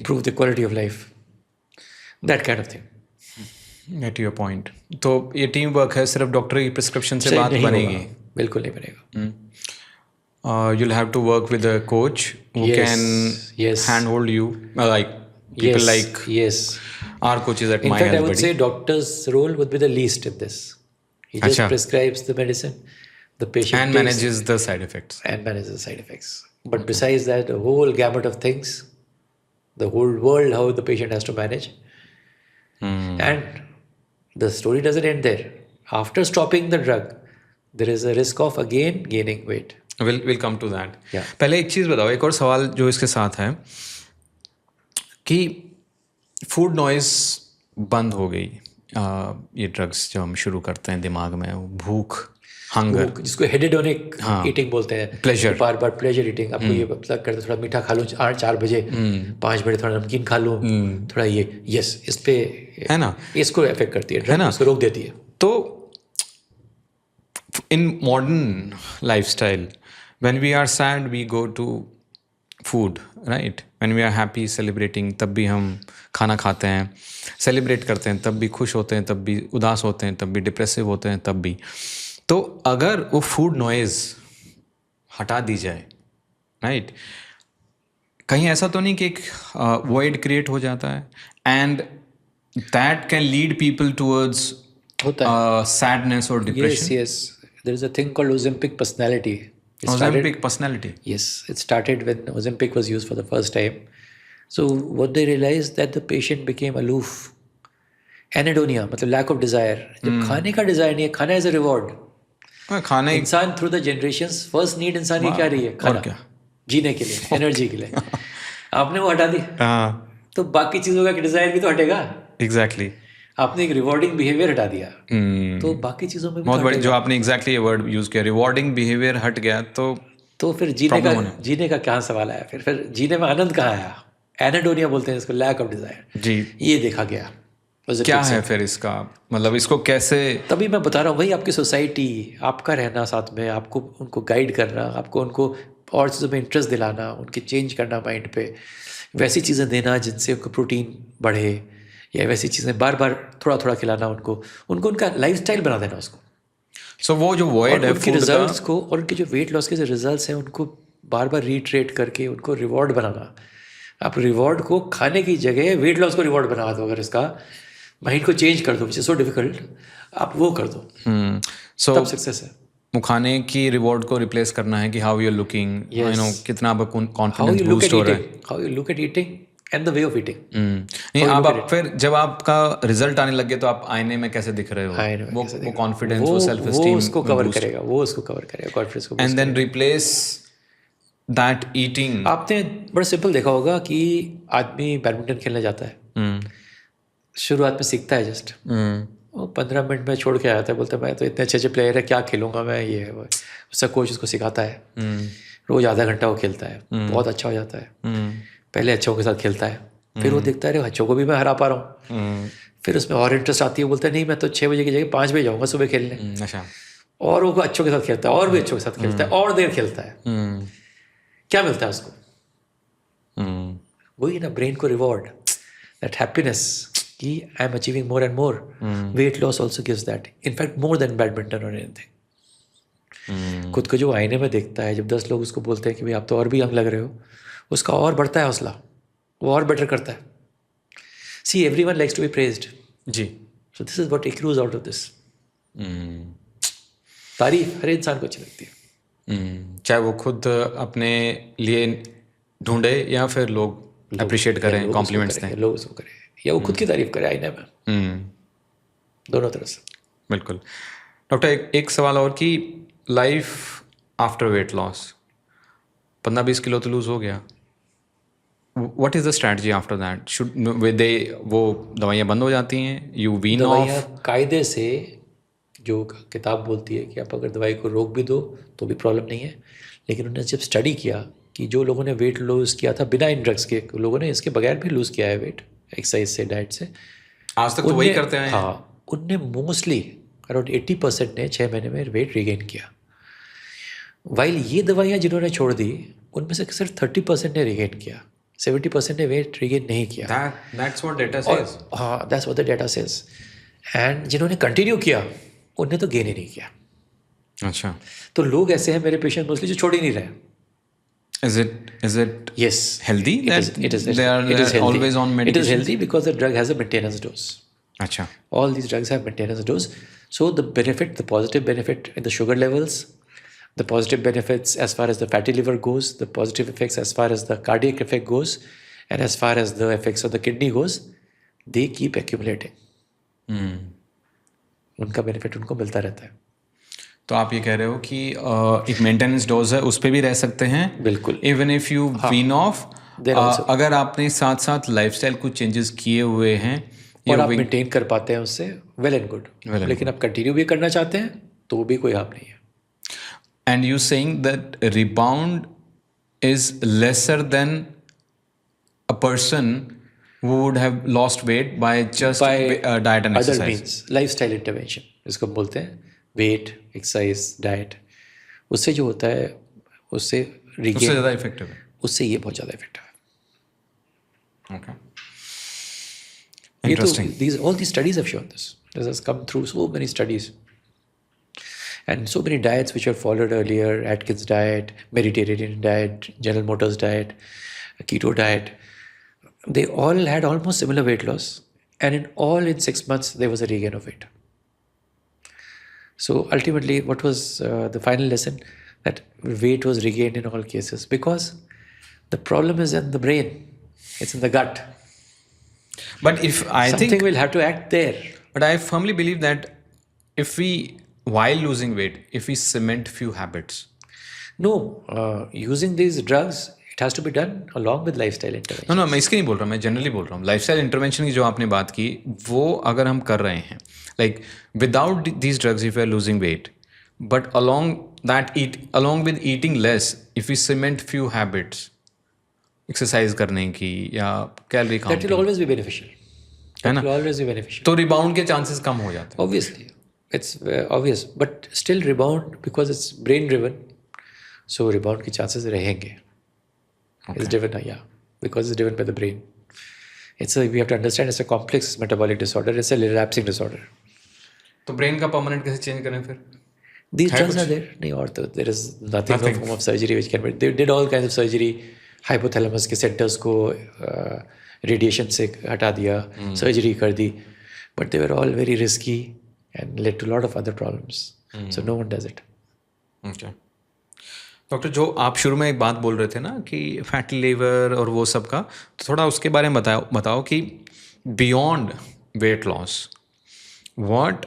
improve the quality of life, that kind of thing. Get your point. तो ये team work है, सिर्फ doctor की prescription से बात बनेगी? बिल्कुल नहीं बनेगा. You'll have to work with a coach who can handhold you, like people like our coaches at my health buddy. In fact, I would say doctor's role would be the least in this. He just prescribes the medicine, The patient and takes manages the side effects. and manages the side effects. But besides that, the whole gamut of things, the whole world, how the patient has to manage. And the story doesn't end there. After stopping the drug, there is a risk of again gaining weight. We'll come to that. Yeah. पहले एक चीज़ बताओ, एक और सवाल जो इसके साथ है कि फूड नॉइज बंद हो गई, ये ड्रग्स जो हम शुरू करते हैं दिमाग में, वो भूख, हंगर, जिसको हेडेडोनिक ईटिंग बोलते हैं, Pleasure. बार बार प्लेजर ईटिंग, आपको ये पता करते थोड़ा मीठा खा लूँ 4 बजे, 5 बजे थोड़ा नमकीन खा लूँ, थोड़ा ये यस, इस पे है ना, इसको इफेक्ट करती है, है ना, इसको रोक देती है. तो in modern lifestyle, when we are sad we go to food, right? when we are happy celebrating, तब भी हम खाना खाते हैं, सेलिब्रेट करते हैं, तब भी खुश होते हैं, तब भी उदास होते हैं, तब भी डिप्रेसिव होते हैं, तब भी. तो अगर वो फूड नॉइज हटा दी जाए, राइट, कहीं ऐसा तो नहीं कि एक वॉइड क्रिएट हो जाता है and that can lead people towards sadness और depression? Yes. There is a thing called Ozempic personality. Ozempic personality. Yes, it started when Ozempic was used for the first time. So what they realized that the patient became aloof. Anhedonia, मतलब lack of desire. जब खाने का desire नहीं है, खाना is a reward. खाने इंसान through the generations first need इंसान की क्या रही है? खाना. क्या? जीने के लिए, एनर्जी के लिए. आपने वो हटा दी, हाँ, तो बाकी चीजों का डिजायर भी तो हटेगा. एग्जैक्टली. आपने एक रिवॉर्डिंग बिहेवियर हटा दिया, तो बाकी चीजों में भी बहुत तो बड़ी, हटेगा. जो आपने एग्जैक्टली ये वर्ड यूज किया, रिवॉर्डिंग बिहेवियर हट गया तो फिर जीने का क्या सवाल आया? फिर जीने में आनंद कहाँ आया? एनाडोनिया बोलते हैं इसको, लैक ऑफ डिजायर. जी, ये देखा गया. क्या है फिर इसका मतलब, इसको कैसे? तभी मैं बता रहा हूँ, वही आपकी सोसाइटी, आपका रहना साथ में, आपको उनको गाइड करना, आपको उनको और चीज़ों में इंटरेस्ट दिलाना, उनके चेंज करना माइंड पे, वैसी चीज़ें देना जिनसे उनको प्रोटीन बढ़े, या वैसी चीज़ें बार बार थोड़ा थोड़ा खिलाना उनको उनका लाइफस्टाइल बना देना उसको. सो वो जो वॉइड है उनके रिजल्ट्स को, और उनके जो वेट लॉस के जो रिजल्ट्स हैं उनको बार बार रीट्रेट करके उनको रिवॉर्ड बनाना. आप रिवॉर्ड को खाने की जगह वेट लॉस को रिवॉर्ड बना दो. अगर इसका माइंड को चेंज कर दो, विच इज सो डिफिकल्ट, आप वो कर दो, सो तब सक्सेस है. वो खाने की रिवॉर्ड को रिप्लेस करना है कि how you are looking, you know, कितना आपका कॉन्फिडेंस बूस्ट हो रहा है, how you look at eating and the way of eating. नहीं, आप फिर जब आपका रिजल्ट आने लगे तो आप आईने में कैसे दिख रहे हो, वो कॉन्फिडेंस, वो सेल्फ एस्टीम, उसको कवर करेगा, कॉन्फिडेंस को. And then replace that eating. आपने बड़ा सिंपल देखा होगा कि आदमी बैडमिंटन खेलने जाता है, शुरुआत में सीखता है जस्ट, वो 15 मिनट में छोड़ के आता है, बोलता है मैं तो इतने अच्छे प्लेयर है, क्या खेलूंगा मैं, ये है वो. उसका कोच उसको सिखाता है, रोज आधा घंटा वो खेलता है, बहुत अच्छा हो जाता है. पहले अच्छों के साथ खेलता है, फिर वो देखता है अच्छों को भी मैं हरा पा रहा हूँ, फिर उसमें और इंटरेस्ट आती है, बोलता है नहीं मैं तो 6 बजे की जगह 5 बजे जाऊँगा सुबह खेलने. अच्छा. और वो अच्छों के साथ खेलता है, और भी अच्छों के साथ खेलता है, और देर खेलता है. क्या मिलता है उसको? वही ना, ब्रेन को रिवॉर्ड, दैट हैप्पीनेस कि I am achieving more and more. Weight loss also gives that, in fact more than badminton और एनीथिंग. खुद को जो आईने में देखता है, जब 10 लोग उसको बोलते हैं कि भाई आप तो और भी यंग लग रहे हो, उसका और बढ़ता है हौसला, वो और बेटर करता है. See everyone likes to be praised. जी. So this is what accrues out of this. तारीफ हर इंसान को अच्छी लगती है, चाहे वो खुद अपने लिए ढूंढे या फिर लोग अप्रिशिएट करें, कॉम्प्लीमेंट्स दें, लोग उसको करें, या वो खुद की तारीफ करे आईने में. दोनों तरह से. बिल्कुल. डॉक्टर, एक सवाल और कि life after weight loss, 15-20 kilo तो लूज हो गया, what is the strategy after that? Should they, वो दवाइयाँ बंद हो जाती हैं, यू वीन ऑफ? कायदे से जो किताब बोलती है कि आप अगर दवाई को रोक भी दो तो भी प्रॉब्लम नहीं है, लेकिन उन्होंने जब स्टडी किया कि जो लोगों ने वेट लूज़ किया था बिना इन ड्रग्स के, लोगों ने इसके बगैर भी लूज़ किया है वेट, एक्सरसाइज से, डाइट से, आज तक तो वही करते हैं. हाँ, उनने मोस्टली अराउंड 80% ने 6 महीने में वेट रिगेन किया. वाइल ये दवाइयाँ जिन्होंने छोड़ दी, उनमें से सिर्फ 30% ने रिगेन किया, 70% ने वेट रिगेन नहीं किया. That's what data says. हाँ, that's what the data says. And जिन्होंने कंटिन्यू किया उनने तो गेन ही नहीं किया. अच्छा. तो लोग ऐसे हैं मेरे पेशेंट मोस्टली जो छोड़ ही नहीं रहे. Is it Yes, healthy? It is they are healthy. always on medication. It is healthy because the drug has a maintenance dose. अच्छा. All these drugs have maintenance dose. So the benefit, the positive benefit in the sugar levels, The positive benefits as far as the fatty liver goes, the positive effects as far as the cardiac effect goes, and as far as the effects of the kidney goes, they keep accumulating. उनका benefit उनको मिलता रहता है. तो आप ये कह रहे हो कि एक मेंटेनेंस डोज है, उस पे भी रह सकते हैं. बिल्कुल. Even if you wean off, अगर आपने साथ साथ लाइफस्टाइल कुछ चेंजेस किए हुए हैं और आप मेंटेन कर पाते हैं उससे, वेल एंड गुड. लेकिन आप कंटिन्यू भी करना चाहते हैं तो भी कोई हार्म नहीं है. And you saying that rebound is lesser than a person who would have lost weight by just diet and exercise. Other means, lifestyle intervention इसको बोलते हैं. वेट, एक्सरसाइज, डाइट, उससे जो होता है उससे ज़्यादा इफेक्टिव है. उससे ये बहुत ज़्यादा इफेक्टिव है. Okay. Interesting. All these studies have shown this. This has come through so many studies. And so many diets which were followed earlier, Atkins diet, Mediterranean diet, General Motors diet, keto diet, they all had almost similar weight loss. And in 6 months, there was a regain of weight. So ultimately, what was the final lesson? That weight was regained in all cases because the problem is in the brain. It's in the gut. But if something will have to act there. But I firmly believe that if we, while losing weight, if we cement few habits. No, using these drugs, it has to be done along with lifestyle intervention. No, मैं इसकी नहीं बोल रहा, मैं generally बोल रहा हूँ. Lifestyle intervention की जो आपने बात की, वो अगर हम कर रहे हैं, like without these drugs if we are losing weight, but along with eating less, if we cement few habits, exercise करने की या calorie counting, that will always be beneficial. That will always be beneficial. तो rebound के chances कम हो जाते हैं. Obviously, it's obvious, but still rebound because it's brain driven. So rebound के chances रहेंगे. Okay. It's driven, because it's driven by the brain. We have to understand it's a complex metabolic disorder. It's a relapsing disorder. तो brain का permanent कैसे change करें फिर? These drugs are there. नहीं, और तो there is nothing. No form of surgery which can be. They did all kinds of surgery. Hypothalamus के centers को radiation से हटा दिया, surgery कर दी, but they were all very risky and led to a lot of other problems. So no one does it. Okay. Doctor, जो आप शुरू में एक बात बोल रहे थे ना कि फैटी लिवर और वो सब का, तो थोड़ा उसके बारे में बताओ कि beyond weight loss, what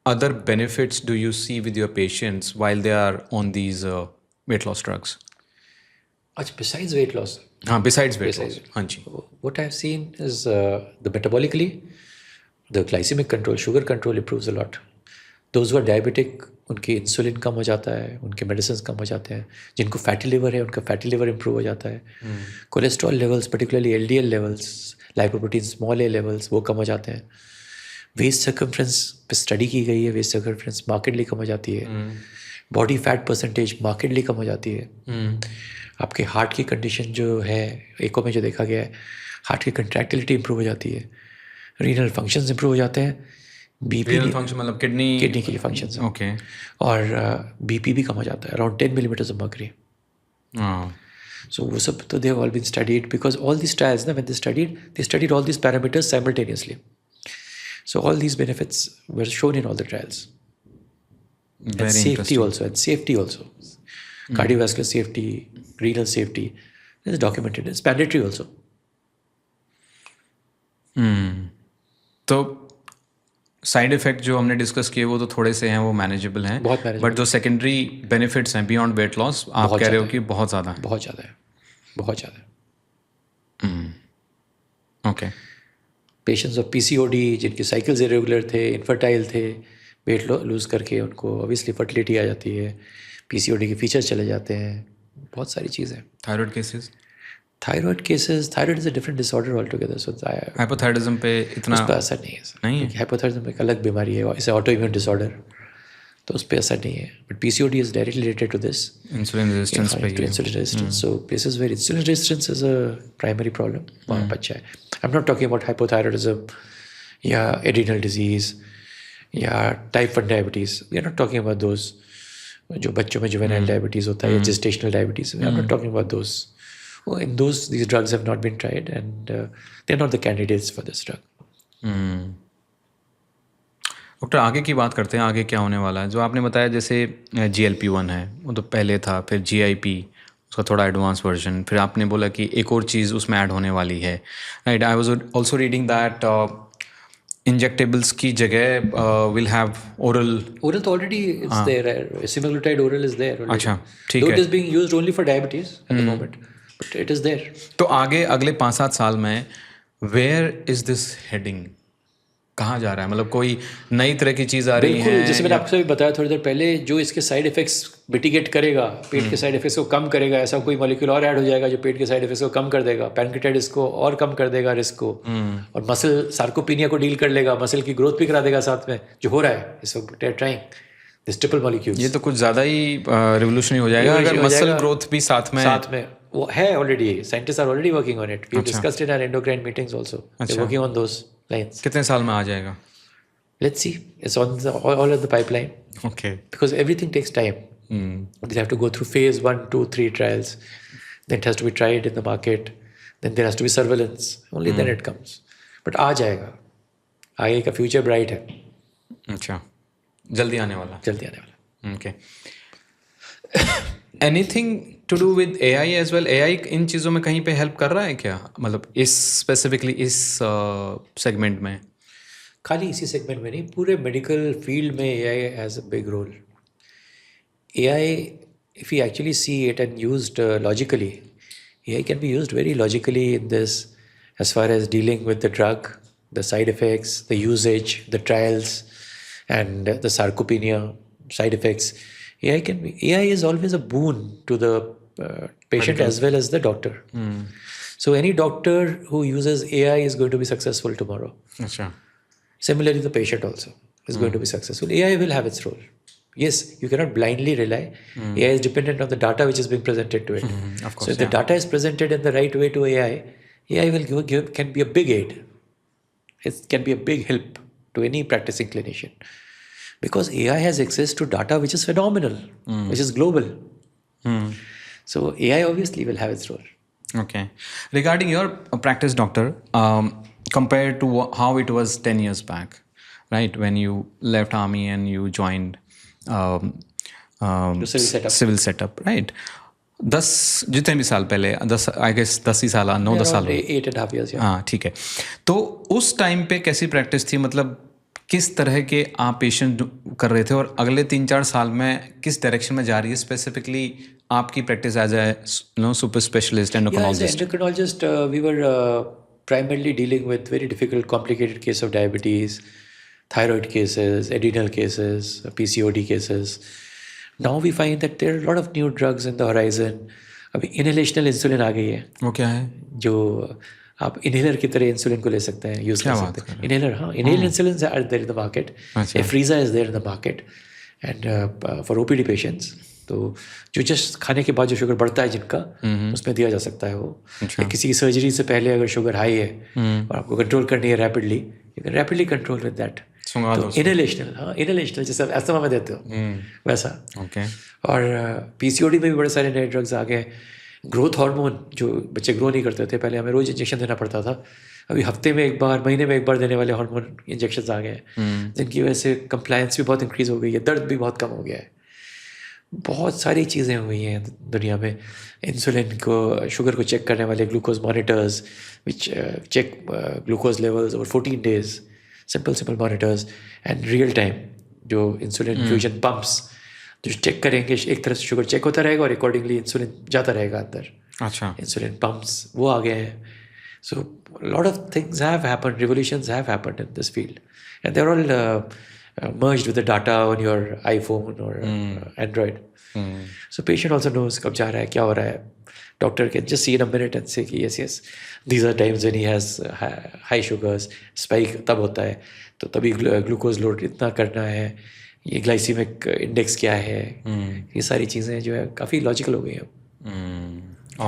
other benefits do you see with your patients while they are on these weight loss drugs? अच्छा, besides weight loss? हाँ, besides weight loss. हाँ जी. What I have seen is the metabolically, the glycemic control, sugar control improves a lot. Those who are diabetic, उनकी insulin कम हो जाता है, उनके medicine कम हो जाते हैं. जिनको फैटी लिवर है, उनका फैटी लिवर इंप्रूव हो जाता है. Cholesterol levels, particularly LDL levels, lipoprotein small a levels, वो कम हो जाते हैं. वेस्ट सर्कमफ्रेंस पे स्टडी की गई है, वेस्ट सर्कमफ्रेंस मार्केटली कम हो जाती है. बॉडी फैट परसेंटेज मार्केटली कम हो जाती है. आपके हार्ट की कंडीशन जो है, एको में जो देखा गया है, हार्ट की कंट्रैक्टिलिटी इंप्रूव हो जाती है. रीनल फंक्शंस इंप्रूव हो जाते हैं. बीपी फंक्शन मतलब किडनी के फंक्शंस. ओके. और बीपी भी कम हो जाता है, around 10 millimeters of mercury. So वो सब तो they have all been studied because all these trials ना, when they studied all these parameters simultaneously. So all these benefits were shown in all the trials. Very and safety also. Cardiovascular safety, renal safety is documented. It's mandatory also. तो side effect जो हमने discuss किए वो तो थोड़े से हैं, वो मैनेजेबल हैं, बट जो सेकेंडरी बेनिफिट्स हैं बियॉन्ड वेट लॉस, आप कह रहे हो कि बहुत ज़्यादा है. ओके. पेशेंट्स ऑफ PCOD जिनके साइकिल्स इरेगुलर थे, इनफर्टाइल थे, वेट लूज करके उनको ऑब्वियसली फर्टिलिटी आ जाती है, PCOD के फीचर्स चले जाते हैं, बहुत सारी चीज़ें. Thyroid cases thyroid is a different disorder all together. So hypothyroidism पे इतना उस पर असर नहीं है. हाइपोथायराइडिज्म एक अलग बीमारी है, इसे ऑटो इम्यून डिसऑर्डर, तो उस पर असर नहीं है. But PCOD is directly related to this insulin resistance. So places where insulin resistance is a primary problem, वहाँ पर अच्छा है. I am not talking about hypothyroidism या एड्रिनल डिजीज या type 1 diabetes. We are not talking about those जो बच्चों में juvenile diabetes होता है या gestational diabetes. We are not talking about those. In those, these drugs have not been tried, and they're not the candidates for this drug. Doctor आगे की बात करते हैं, आगे क्या होने वाला है? जो आपने बताया जैसे GLP-1 है, वो तो पहले था, फिर GIP, उसका थोड़ा एडवांस वर्जन, फिर आपने बोला कि एक और चीज़ उसमें ऐड होने वाली है, right? I was also reading that injectables की जगह विल हैव ओरल। Oral तो already it's there. Semaglutide oral is there already. अच्छा, ठीक Though है। it is being used only for diabetes at the moment, but it is there. तो आगे अगले 5-7 साल में वेयर इज दिस हेडिंग? कहाँ जा रहा है? मतलब कोई नई तरह की चीज़ आ रही है? बिल्कुल, जैसे मैंने आपको भी बताया थोड़ी देर पहले, जो इसके साइड इफेक्ट्स मिटिगेट करेगा, पेट के साइड इफेक्ट्स को कम करेगा, ऐसा कोई मॉलिक्यूल और ऐड हो जाएगा जो पेट के साइड इफेक्ट्स को कम कर देगा, पैनक्रियाटाइटिस को और कम कर देगा रिस्क को, और मसल सार्कोपीनिया को डील कर लेगा, मसल की ग्रोथ भी करा देगा साथ में, जो हो रहा है इस वक्त ट्राइंग दिस ट्रिपल मॉलिक्यूल्स। ये तो कुछ ज़्यादा ही रिवोल्यूशनरी हो जाएगा अगर मसल ग्रोथ भी साथ में वो है already, scientist are already working on it, we have discussed in our endocrine meetings also, they are working on those lines. कितने साल में आ जाएगा? Let's see, it's on all of the pipeline. Okay. Because everything takes time. They have to go through phase 1, 2, 3 trials. Then it has to be tried in the market. Then there has to be surveillance. Only then it comes. But आ जाएगा, आगे का future bright है। अच्छा, जल्दी आने वाला? जल्दी आने वाला। Okay. Anything to do with AI as well? AI इन चीज़ों में कहीं पे हेल्प कर रहा है क्या? मतलब इस स्पेसिफिकली इस सेगमेंट में? खाली इसी सेगमेंट में नहीं, पूरे मेडिकल फील्ड में AI has a big role. AI, if you actually see it and used logically, AI can be used very logically in this, as far as dealing with the drug, the side effects, the usage, the trials, and the sarcopenia side effects. AI is always a boon to the patient as well as the doctor. So any doctor who uses AI is going to be successful tomorrow. अच्छा. Similarly, the patient also is going to be successful. AI will have its role. Yes, you cannot blindly rely. AI is dependent on the data which is being presented to it. Of course, so if the data is presented in the right way to AI, AI will can be a big aid. It can be a big help to any practicing clinician. Because AI has access to data which is phenomenal, which is global. So AI obviously will have its role. Okay. Regarding your practice, doctor, compared to how it was 10 years back, right, when you left army and you joined civil setup, right? 10 जितने भी साल पहले, 10 I guess 10 ही साल, 9-10 साल, 8.5 years. हाँ, ठीक है। तो उस टाइम पे कैसी प्रैक्टिस थी? मतलब किस तरह के आप पेशेंट कर रहे थे, और अगले 3-4 साल में किस डायरेक्शन में जा रही है स्पेसिफिकली आपकी practice as a super specialist endocrinologist? As an endocrinologist, we were primarily dealing with very difficult, complicated case of diabetes, thyroid cases, adrenal cases, PCOD cases. Now we find that there are a lot of new drugs in the horizon. अभी inhalational insulin आ गई है, वो क्या है? जो आप inhaler की तरह इंसुलिन को ले सकते हैं, यूज़ कर सकते हैं। इनहेलर, हाँ, inhale insulin are there in the market, Afrezza is there in the market, and for OPD patients, तो जो जस्ट खाने के बाद जो शुगर बढ़ता है जिनका, उसमें दिया जा सकता है वो। या किसी की सर्जरी से पहले अगर शुगर हाई है और आपको कंट्रोल करनी है rapidly, you can rapidly control with that. तो इनहेलेशनल, हाँ, इनहेलेशनल जैसे अस्थमा में देते हो वैसा। और PCOD में भी बड़े सारे नए ड्रग्स आ गए। ग्रोथ हार्मोन, जो बच्चे ग्रो नहीं करते थे पहले, हमें रोज इंजेक्शन देना पड़ता था, अभी हफ्ते में एक बार, महीने में एक बार देने वाले हार्मोन इंजेक्शंस आ गए हैं, जिनकी वजह से कंप्लायंस भी बहुत इंक्रीज़ हो गई है, दर्द भी बहुत कम हो गया है। बहुत सारी चीज़ें हुई हैं दुनिया में। इंसुलिन को, शुगर को चेक करने वाले glucose monitors which check glucose levels over 14 days, simple monitors, and real time जो इंसुलिन इन्फ्यूजन पंप्स जो चेक करेंगे, एक तरफ से शुगर चेक होता रहेगा और अकॉर्डिंगली इंसुलिन जाता रहेगा अंदर। अच्छा, इंसुलिन पंप्स वो आ गए हैं। So lot of things have happened, revolutions have happened in this field, and they are all merged with the data on your iPhone or Android. So patient also knows कब जा रहा है, क्या हो रहा है. Doctor can just see in a minute and say कि yes, these are times when he has high sugars, spike तब होता है, तो तभी ग्लूकोज लोड इतना करना है, ये ग्लाइसीमिक इंडेक्स क्या है, ये सारी चीज़ें जो है काफ़ी लॉजिकल हो गई हैं.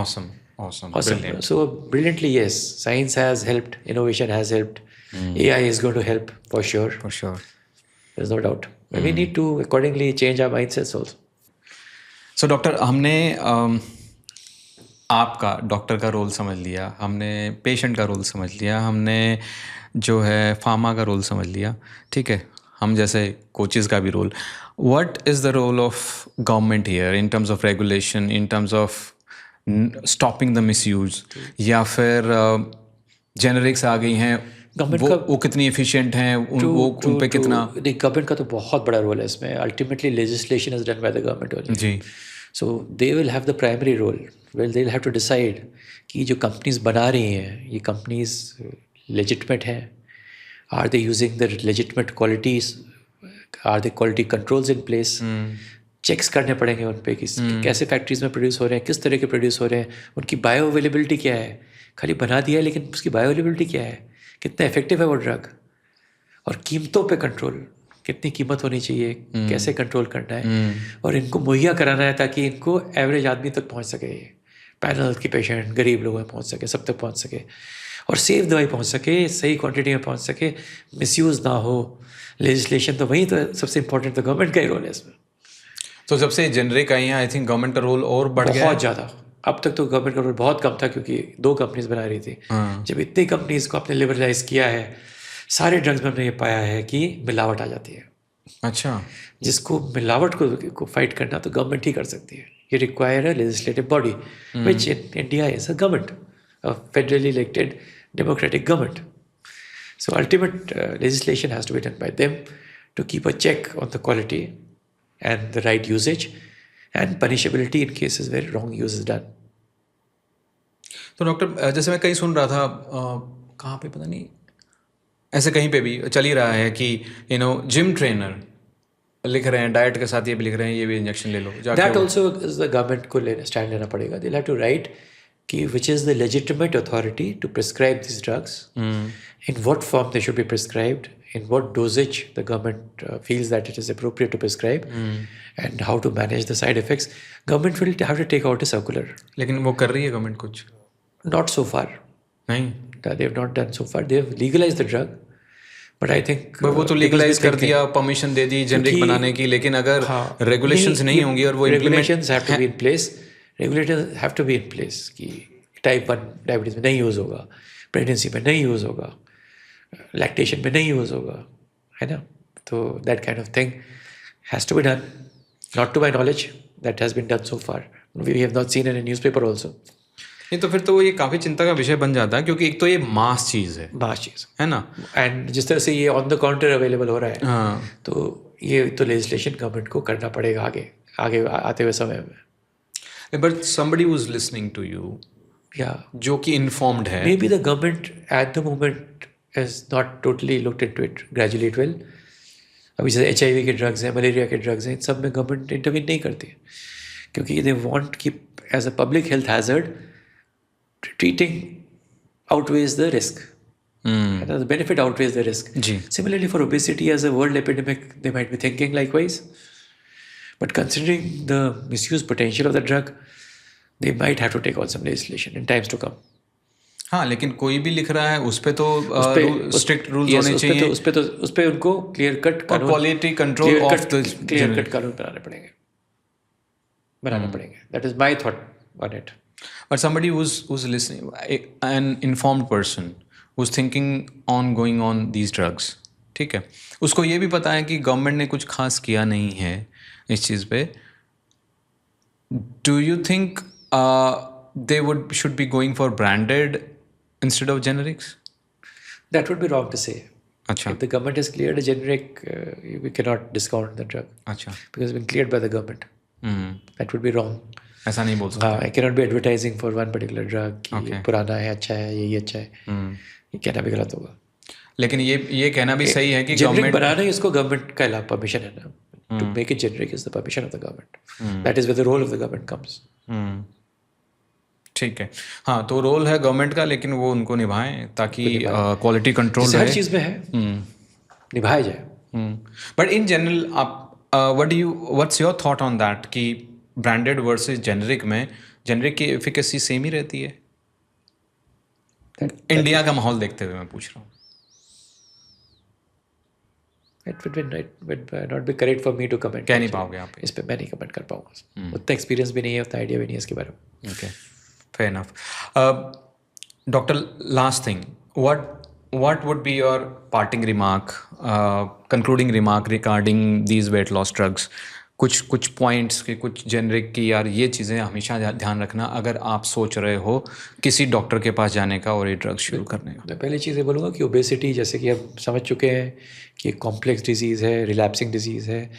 Awesome. Brilliant. So brilliantly, yes, science has helped, innovation has helped, AI is going to help for sure. For sure. There's no doubt. But we need to accordingly change our mindsets also. So doctor, हमने आपका doctor का role समझ लिया, हमने patient का role समझ लिया, हमने जो है फार्मा का रोल समझ लिया, ठीक है, हम जैसे कोचेस का भी role, what is the role of government here in terms of regulation, in terms of stopping the misuse, या फिर जेनरिक्स आ गई हैं, वो कितनी एफिशिएंट हैं, उन पे कितना? गवर्नमेंट का तो बहुत बड़ा रोल है इसमें. Ultimately legislation is done by the government only. जी. So they will have the primary role. Well they will have to decide कि जो कंपनीज बना रही हैं ये कंपनीज लेजिटमेट हैं. Are they using the legitimate qualities, are they quality controls in place. Checks करने पड़ेंगे उन पे कि कैसे फैक्ट्रीज में प्रोड्यूस हो रहे हैं, किस तरह के प्रोड्यूस हो रहे हैं, उनकी बायो अवेलेबिलिटी क्या है. खाली बना दिया है लेकिन उसकी बायो अवेलेबिलिटी क्या है, कितना इफेक्टिव है वो ड्रग. और कीमतों पे कंट्रोल, कितनी कीमत होनी चाहिए, कैसे कंट्रोल करना है, और इनको मुहैया कराना है ताकि इनको एवरेज आदमी तक पहुंच सके, पैनल के पेशेंट, गरीब लोगों में पहुंच सके, सब तक पहुंच सके, और सेफ दवाई पहुंच सके, सही क्वांटिटी में पहुंच सके, मिसयूज़ ना हो. लेजिस्लेशन तो वही तो सबसे इंपॉर्टेंट, तो गवर्नमेंट का ही रोल है इसमें. तो जब से जेनरिक आई हैं, आई थिंक गवर्नमेंट का रोल और बढ़ गया है. बहुत ज़्यादा. अब तक तो गवर्नमेंट का रोल बहुत कम था क्योंकि 2 कंपनीज बना रही थी. जब इतनी कंपनीज को आपने लिबरलाइज किया है, सारे ड्रग्स में हमने ये पाया है कि मिलावट आ जाती है. अच्छा. जिसको मिलावट को फाइट करना तो गवर्नमेंट ही कर सकती है. ये रिक्वायर है legislative body, which in India is a government, a federally elected democratic government. So ultimate legislation has to be done by them to keep a check on the quality and the right usage and punishability in cases where wrong use is done. तो doctor, जैसे मैं कहीं सुन रहा था, कहाँ पे पता नहीं, ऐसे कहीं पे भी चल ही रहा है कि जिम ट्रेनर लिख रहे हैं, डाइट के साथ ये भी लिख रहे हैं, ये भी इंजेक्शन ले लो. That also is the government को स्टैंड लेना पड़ेगा. They'll have to write कि which is the legitimate authority to prescribe these drugs, in what form they should be prescribed, in what dosage the government feels that it is appropriate to prescribe, and how to manage the side effects. Government will have to take out a circular. लेकिन वो कर रही है government कुछ? Not so far. नहीं. They have not done so far. They have legalized the drug, but I think वो तो legalise कर दिया, परमिशन दे दी जेनरिक बनाने की, लेकिन अगर रेगुलेशंस नहीं होंगी और वो regulations have to be in place. Regulators have to be in place कि टाइप 1 डायबिटीज़ में नहीं यूज़ होगा, प्रेगनेंसी में नहीं यूज़ होगा, लैक्टेशन में नहीं यूज़ होगा, है ना. तो that kind of thing has to be done. Not to my knowledge that has been done so far. We have not seen in newspaper also. नहीं तो फिर तो ये काफ़ी चिंता का विषय बन जाता है, क्योंकि एक तो ये मास चीज़ है ना. एंड जिस तरह से ये ऑन द काउंटर अवेलेबल हो रहा है, हाँ, तो ये तो लेजिस्लेशन गवर्नमेंट को करना पड़ेगा आगे आते हुए समय में. But somebody who's listening to you, जो कि इन्फॉर्म्ड है, maybe the government at the moment has not totally looked into it. Gradually it will. अभी जैसे HIV के ड्रग्स हैं, मलेरिया के ड्रग्स हैं, इन सब में गवर्नमेंट इंटरवीन नहीं करती क्योंकि they want keep as a public health hazard, treating outweighs the risk. And the benefit outweighs the risk. Similarly for obesity as a world epidemic, they might be thinking likewise. But considering the misuse potential of the drug, they might have to take on some legislation in times to come. हाँ, लेकिन कोई भी लिख रहा है उस पे तो स्ट्रिक्ट रूल्स होने चाहिए. उस पे उनको क्लियर कट कानून, quality control of the clear cut कानून बनाने पड़ेंगे. That is my thought on it. But somebody who's listening, an informed person who's thinking on going on these drugs, ठीक है, उसको ये भी पता है कि गवर्नमेंट ने कुछ खास किया नहीं है इस चीज़ पे. Do you think they should be going for branded instead of generics? That would be wrong to say. Achha. If the government has cleared a generic, we cannot discount the drug. Achha. Because it's been cleared by the government. That would be wrong. ऐसा नहीं बोल सकते. I cannot be advertising for one particular drug कि ये पुराना है, अच्छा है, यही अच्छा है. ये कहना भी गलत होगा. लेकिन ये कहना भी सही है कि generic बनाना ही इसको गवर्नमेंट का परमिशन है ना. To make it generic is the permission of the government. That is where the role of the government comes. ठीक है. हाँ, तो रोल है गवर्नमेंट का, लेकिन वो उनको निभाएं ताकि क्वालिटी कंट्रोल रहे. हर चीज़ में है, निभाया जाए. बट इन जनरल आप what's your thought on that कि ब्रांडेड वर्सेस जेनरिक में जेनरिक की एफिकेसी सेम ही रहती है? इंडिया का माहौल देखते हुए मैं पूछ रहा हूँ. It would not be correct for me to comment. कह नहीं पाओगे आप इस पे? मैं नहीं कमेंट कर पाऊंगा. उतना एक्सपीरियंस भी नहीं है, उतना आइडिया भी नहीं है इसके बारे में. Okay, fair enough. Doctor, last thing, what would be your parting remark, concluding remark regarding these weight loss drugs? कुछ पॉइंट्स के, कुछ जेनरिक की, यार ये चीज़ें हमेशा ध्यान रखना अगर आप सोच रहे हो किसी डॉक्टर के पास जाने का और ये ड्रग शुरू करने का। मैं पहली चीज़ ये बोलूँगा कि ओबेसिटी, जैसे कि अब समझ चुके हैं कि कॉम्प्लेक्स डिजीज़ है, रिलैप्सिंग डिजीज़ है।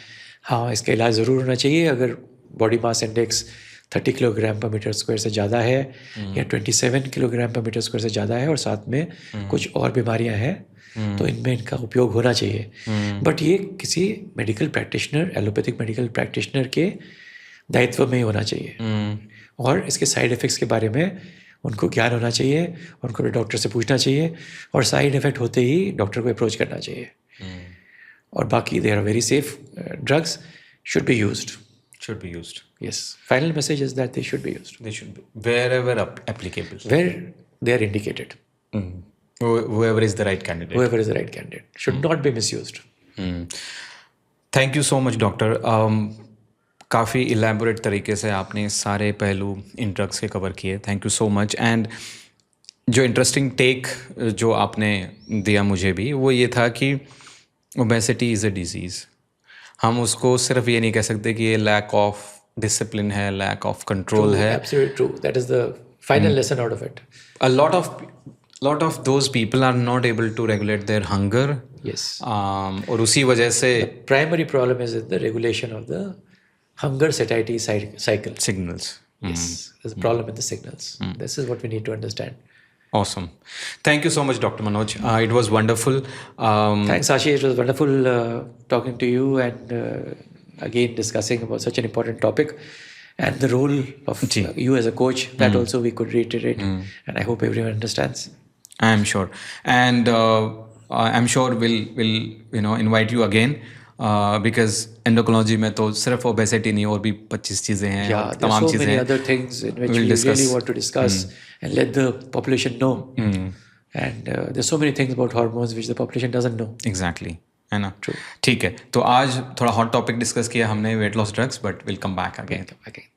हाँ, इसका इलाज ज़रूर होना चाहिए अगर body mass index 30 kilogram per metre square से ज़्यादा है या 27 किलोग्राम पर मीटर स्क्वायर से ज़्यादा है और साथ में कुछ और बीमारियां हैं, तो इनमें इनका उपयोग होना चाहिए। बट ये किसी medical practitioner, allopathic medical practitioner के दायित्व में ही होना चाहिए। और इसके साइड इफ़ेक्ट्स के बारे में उनको ज्ञान होना चाहिए, उनको डॉक्टर से पूछना चाहिए और साइड इफ़ेक्ट होते ही डॉक्टर को अप्रोच करना चाहिए। और बाकी they are very safe drugs, should be used. Should be used. Yes. Final message is that they should be used. They should be wherever applicable. Where they are indicated. Whoever is the right candidate. Whoever is the right candidate. Should not be misused. Thank you so much, doctor. काफ़ी elaborate तरीके से आपने सारे पहलू इन drugs के cover किए। Thank you so much. And जो interesting take जो आपने दिया मुझे भी, वो ये था कि ओबेसिटी इज़ अ डिजीज़। हम उसको सिर्फ ये नहीं कह सकते कि ये लैक ऑफ डिसिप्लिन है, लैक ऑफ कंट्रोल है। Absolutely true. That is the final lesson out of it. A lot of those people are not able to regulate their hunger. Yes. और उसी वजह से Primary problem is in the regulation of the hunger satiety cycle. signals. Yes. There's a problem with the signals. This is what we need to understand. Awesome. Thank you so much, Dr. Manoj. It was wonderful. Thanks, Ashish. It was wonderful talking to you and again discussing about such an important topic and the role of you as a coach. That also we could reiterate, and I hope everyone understands. I am sure, and I'm sure we'll invite you again. Because endocrinology में तो सिर्फ obesity नहीं, और भी 25 चीज़ें हैं, तमाम चीज़ें हैं। There are so many other things in which we really want to discuss and let the population know. And there's so many things about hormones which the population doesn't know. Exactly, है ना? True. ठीक है, तो आज थोड़ा hot topic discuss किया हमने, weight loss drugs, but we'll come back again.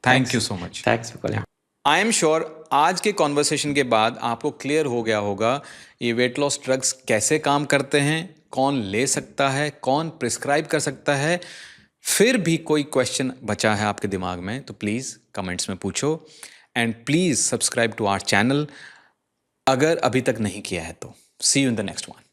Thank you so much. Thanks for calling. I am sure आज के कॉन्वर्सेशन के बाद आपको क्लियर हो गया होगा ये वेट लॉस ड्रग्स कैसे काम करते हैं, कौन ले सकता है, कौन प्रिस्क्राइब कर सकता है। फिर भी कोई क्वेश्चन बचा है आपके दिमाग में तो प्लीज़ कमेंट्स में पूछो, and please subscribe to our channel अगर अभी तक नहीं किया है तो। See you in the next one.